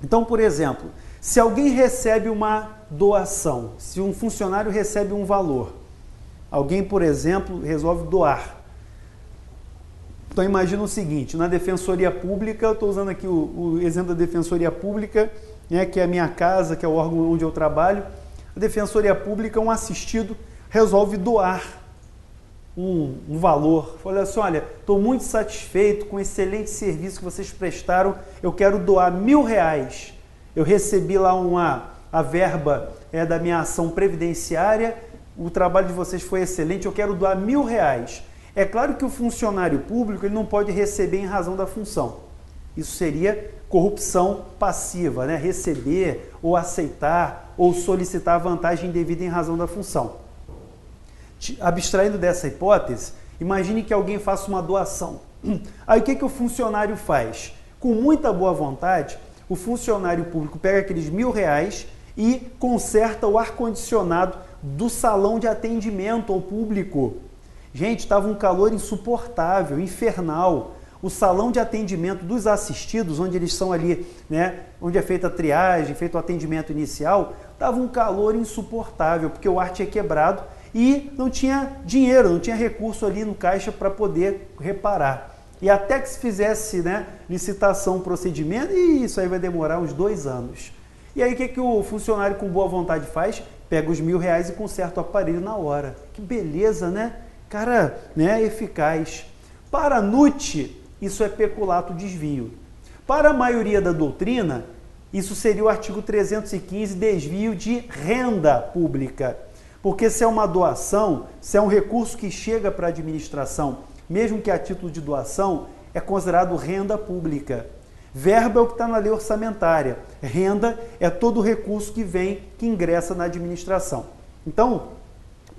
Então, por exemplo, se alguém recebe uma doação, se um funcionário recebe um valor, alguém, por exemplo, resolve doar. Então, imagina o seguinte: na Defensoria Pública, eu estou usando aqui o exemplo da Defensoria Pública, né, que é a minha casa, que é o órgão onde eu trabalho. A Defensoria Pública, um assistido, resolve doar um valor. Olha assim, olha, estou muito satisfeito com o excelente serviço que vocês prestaram, eu quero doar R$1.000. Eu recebi lá a verba da minha ação previdenciária, o trabalho de vocês foi excelente, eu quero doar R$1.000. É claro que o funcionário público ele não pode receber em razão da função. Isso seria corrupção passiva, né? Receber ou aceitar ou solicitar vantagem indevida em razão da função. Abstraindo dessa hipótese, imagine que alguém faça uma doação. Aí o que o funcionário faz? Com muita boa vontade, o funcionário público pega aqueles R$1.000 e conserta o ar-condicionado do salão de atendimento ao público. Gente, estava um calor insuportável, infernal. o salão de atendimento dos assistidos, onde eles são ali, né, onde é feita a triagem, feito o atendimento inicial, estava um calor insuportável, porque o ar tinha quebrado e não tinha dinheiro, não tinha recurso ali no caixa para poder reparar. E até que se fizesse, né, licitação, procedimento, e isso aí vai demorar uns 2 anos. E aí o que o funcionário com boa vontade faz? Pega os R$1.000 e conserta o aparelho na hora. Que beleza, né? Cara, né, eficaz. Para NUT, isso é peculato desvio. Para a maioria da doutrina, isso seria o artigo 315, desvio de renda pública. Porque se é uma doação, se é um recurso que chega para a administração, mesmo que a título de doação, é considerado renda pública. Verba é o que está na lei orçamentária. Renda é todo o recurso que vem, que ingressa na administração. Então,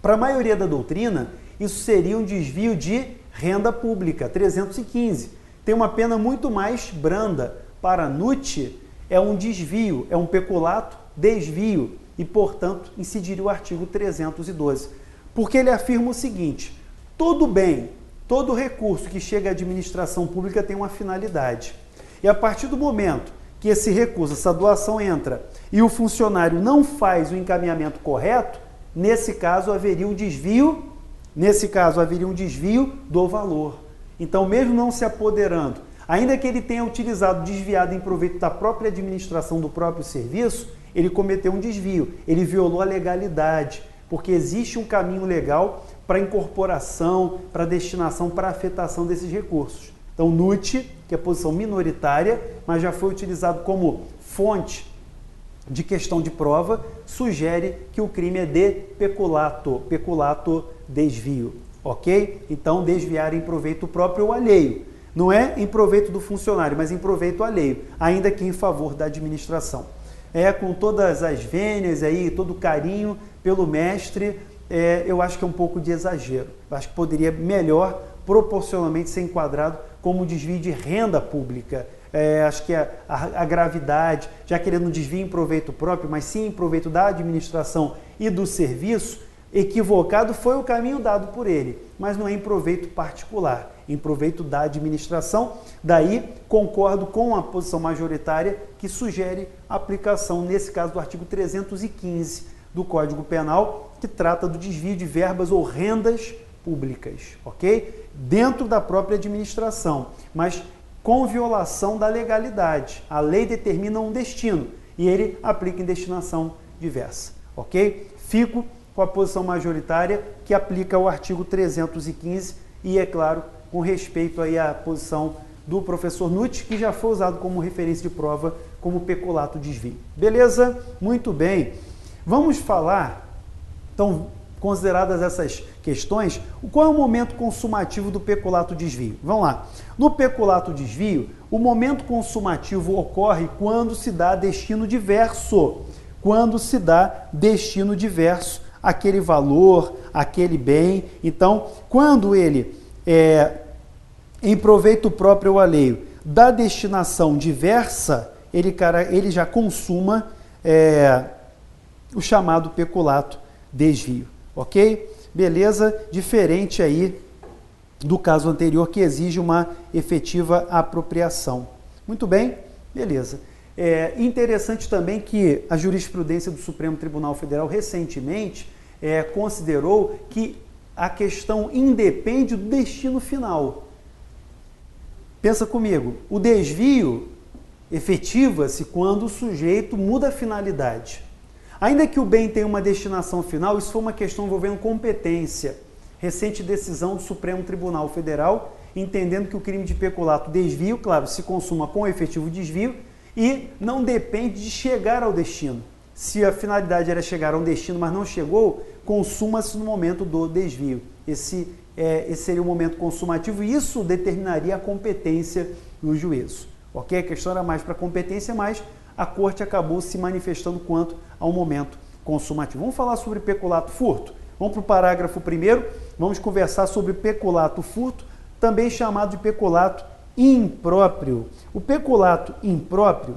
para a maioria da doutrina, isso seria um desvio de renda pública, 315. Tem uma pena muito mais branda. Para NUT, é um desvio, é um peculato, desvio, e, portanto, incidiria o artigo 312. Porque ele afirma o seguinte: todo bem, todo recurso que chega à administração pública tem uma finalidade. E a partir do momento que esse recurso, essa doação entra e o funcionário não faz o encaminhamento correto, nesse caso haveria um desvio do valor. Então, mesmo não se apoderando, ainda que ele tenha utilizado, desviado em proveito da própria administração do próprio serviço, ele cometeu um desvio, ele violou a legalidade, porque existe um caminho legal para incorporação, para destinação, para afetação desses recursos. Então, NUT, que é a posição minoritária, mas já foi utilizado como fonte de questão de prova, sugere que o crime é de peculato desvio, ok? Então, desviar em proveito próprio ou alheio. Não é em proveito do funcionário, mas em proveito alheio, ainda que em favor da administração. Com todas as vênias aí, todo o carinho pelo mestre, eu acho que é um pouco de exagero. Eu acho que poderia melhor, proporcionalmente, ser enquadrado como desvio de renda pública. Acho que a gravidade, já querendo um desvio em proveito próprio, mas sim em proveito da administração e do serviço, equivocado foi o caminho dado por ele, mas não é em proveito particular, em proveito da administração. Daí, concordo com a posição majoritária que sugere a aplicação, nesse caso, do artigo 315 do Código Penal, que trata do desvio de verbas ou rendas públicas, ok? Dentro da própria administração, mas com violação da legalidade. A lei determina um destino e ele aplica em destinação diversa, ok? Fico com a posição majoritária que aplica o artigo 315 e, é claro, com respeito aí à posição do professor NUT, que já foi usado como referência de prova como peculato desvio. Beleza? Muito bem. Vamos falar, então, consideradas essas questões, qual é o momento consumativo do peculato desvio? Vamos lá. No peculato desvio, o momento consumativo ocorre quando se dá destino diverso. Quando se dá destino diverso aquele valor, aquele bem. Então, quando ele em proveito próprio ou alheio, da destinação diversa, ele já consuma o chamado peculato desvio, ok? Beleza? Diferente aí do caso anterior, que exige uma efetiva apropriação. Muito bem? Beleza. Interessante também que a jurisprudência do Supremo Tribunal Federal recentemente considerou que a questão independe do destino final. Pensa comigo, o desvio efetiva-se quando o sujeito muda a finalidade. Ainda que o bem tenha uma destinação final, isso foi uma questão envolvendo competência. Recente decisão do Supremo Tribunal Federal, entendendo que o crime de peculato desvio, claro, se consuma com efetivo desvio e não depende de chegar ao destino. Se a finalidade era chegar a um destino, mas não chegou, consuma-se no momento do desvio. Esse seria o momento consumativo e isso determinaria a competência do juízo. Ok? A questão era mais para competência, mas a corte acabou se manifestando quanto ao momento consumativo. Vamos falar sobre peculato furto? Vamos para o parágrafo 1º, vamos conversar sobre peculato furto, também chamado de peculato impróprio. O peculato impróprio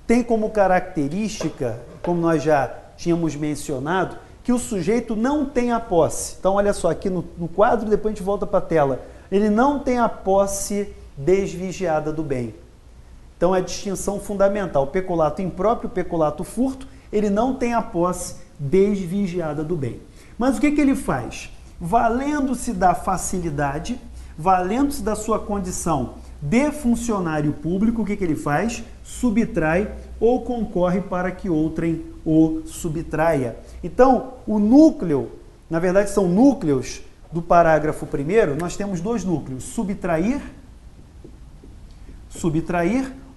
tem como característica, como nós já tínhamos mencionado, que o sujeito não tem a posse. Então, olha só, aqui no quadro, depois a gente volta para a tela. ele não tem a posse desvigiada do bem. Então é a distinção fundamental. O peculato impróprio, o peculato furto, ele não tem a posse desvigiada do bem. Mas o que ele faz? Valendo-se da facilidade, valendo-se da sua condição de funcionário público, o que ele faz? Subtrai ou concorre para que outrem o subtraia. Então, o núcleo, na verdade são núcleos do parágrafo 1º, nós temos dois núcleos, subtrair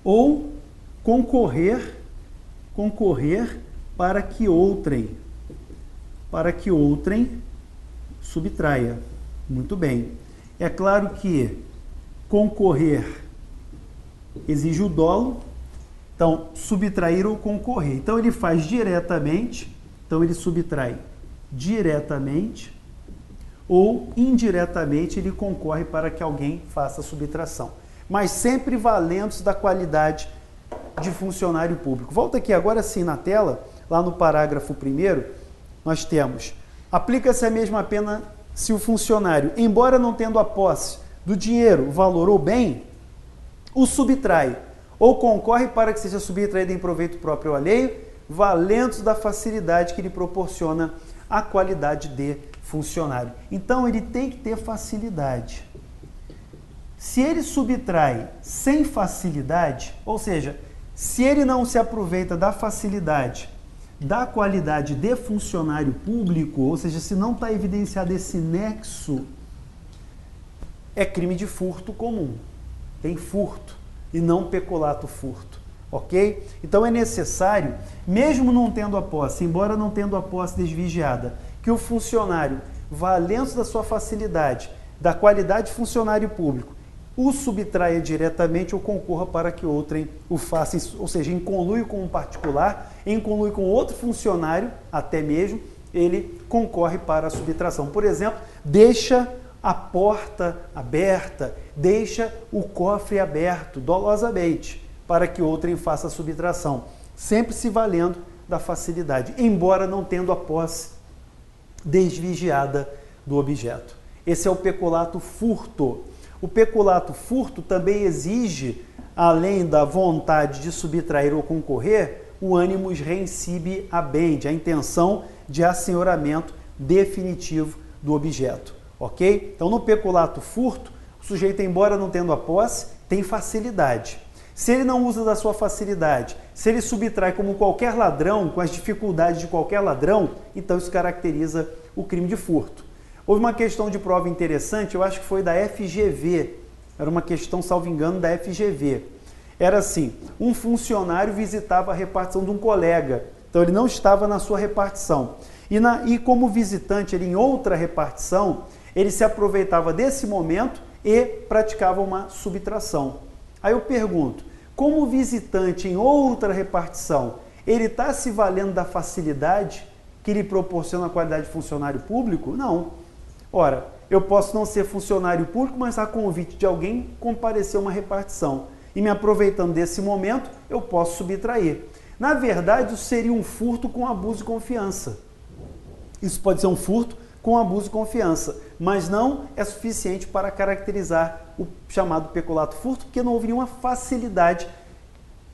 ou concorrer para que outrem subtraia. Muito bem. É claro que concorrer exige o dolo, então subtrair ou concorrer. Então ele faz diretamente, então ele subtrai diretamente ou indiretamente ele concorre para que alguém faça a subtração. Mas sempre valendo-se da qualidade de funcionário público. Volta aqui agora sim na tela, lá no parágrafo 1º, nós temos: aplica-se a mesma pena se o funcionário, embora não tendo a posse do dinheiro, valor ou bem, o subtrai ou concorre para que seja subtraído em proveito próprio ou alheio, valendo-se da facilidade que lhe proporciona a qualidade de funcionário. Então ele tem que ter facilidade. Se ele subtrai sem facilidade, ou seja, se ele não se aproveita da facilidade, da qualidade de funcionário público, ou seja, se não está evidenciado esse nexo, é crime de furto comum. Tem furto e não peculato furto, ok? Então é necessário, mesmo não tendo a posse, embora não tendo a posse desvigiada, que o funcionário, valendo-se da sua facilidade, da qualidade de funcionário público, o subtraia diretamente ou concorra para que outrem o faça, ou seja, em conluio com um particular, em conluio com outro funcionário, até mesmo, ele concorre para a subtração. Por exemplo, deixa a porta aberta, deixa o cofre aberto dolosamente para que outrem faça a subtração, sempre se valendo da facilidade, embora não tendo a posse desvigiada do objeto. Esse é o peculato furto. O peculato furto também exige, além da vontade de subtrair ou concorrer, o animus reincibi habendi, a intenção de assenhoramento definitivo do objeto, ok? Então, no peculato furto, o sujeito, embora não tendo a posse, tem facilidade. Se ele não usa da sua facilidade, se ele subtrai como qualquer ladrão, com as dificuldades de qualquer ladrão, então isso caracteriza o crime de furto. Houve uma questão de prova interessante, eu acho que foi da FGV, era uma questão, salvo engano, da FGV. Era assim, um funcionário visitava a repartição de um colega, então ele não estava na sua repartição. E como visitante, ele em outra repartição, ele se aproveitava desse momento e praticava uma subtração. Aí eu pergunto, como visitante em outra repartição, ele está se valendo da facilidade que lhe proporciona a qualidade de funcionário público? Não. Ora, eu posso não ser funcionário público, mas a convite de alguém comparecer a uma repartição. E me aproveitando desse momento, eu posso subtrair. Na verdade, isso seria um furto com abuso de confiança. Isso pode ser um furto com abuso de confiança, mas não é suficiente para caracterizar o chamado peculato furto, porque não houve nenhuma facilidade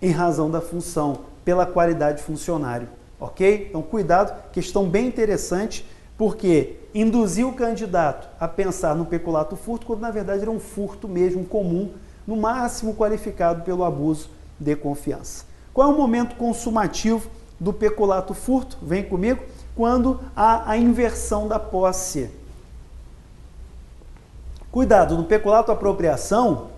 em razão da função, pela qualidade de funcionário. Ok? Então, cuidado, questão bem interessante, porque induziu o candidato a pensar no peculato furto, quando na verdade era um furto mesmo comum, no máximo qualificado pelo abuso de confiança. Qual é o momento consumativo do peculato furto? Vem comigo. Quando há a inversão da posse. Cuidado, no peculato apropriação,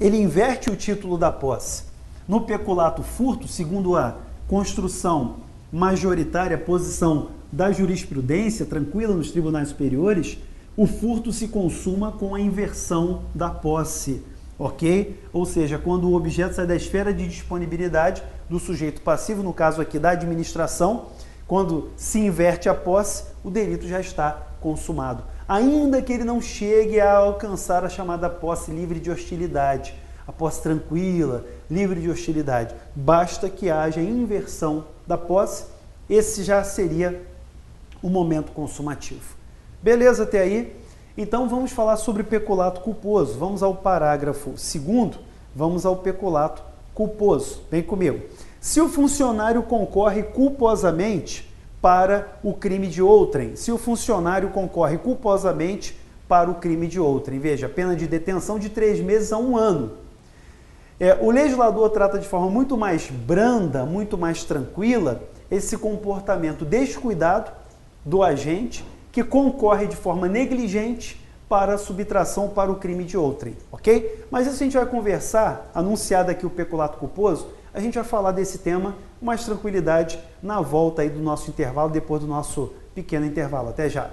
ele inverte o título da posse. No peculato furto, segundo a construção majoritária, posição da jurisprudência tranquila nos tribunais superiores, o furto se consuma com a inversão da posse, ok? Ou seja, quando o objeto sai da esfera de disponibilidade do sujeito passivo, no caso aqui da administração, quando se inverte a posse, o delito já está consumado. Ainda que ele não chegue a alcançar a chamada posse livre de hostilidade, a posse tranquila, livre de hostilidade, basta que haja inversão da posse, esse já seria o momento consumativo. Beleza até aí? Então vamos falar sobre peculato culposo. Vamos ao parágrafo 2º, vamos ao peculato culposo. Vem comigo. Se o funcionário concorre culposamente para o crime de outrem, se o funcionário concorre culposamente para o crime de outrem, veja, pena de detenção de 3 meses a 1 ano. O legislador trata de forma muito mais branda, muito mais tranquila, esse comportamento descuidado do agente que concorre de forma negligente para a subtração para o crime de outrem, ok? Mas isso a gente vai conversar, anunciado aqui o peculato culposo, a gente vai falar desse tema com mais tranquilidade na volta aí do nosso intervalo, depois do nosso pequeno intervalo. Até já!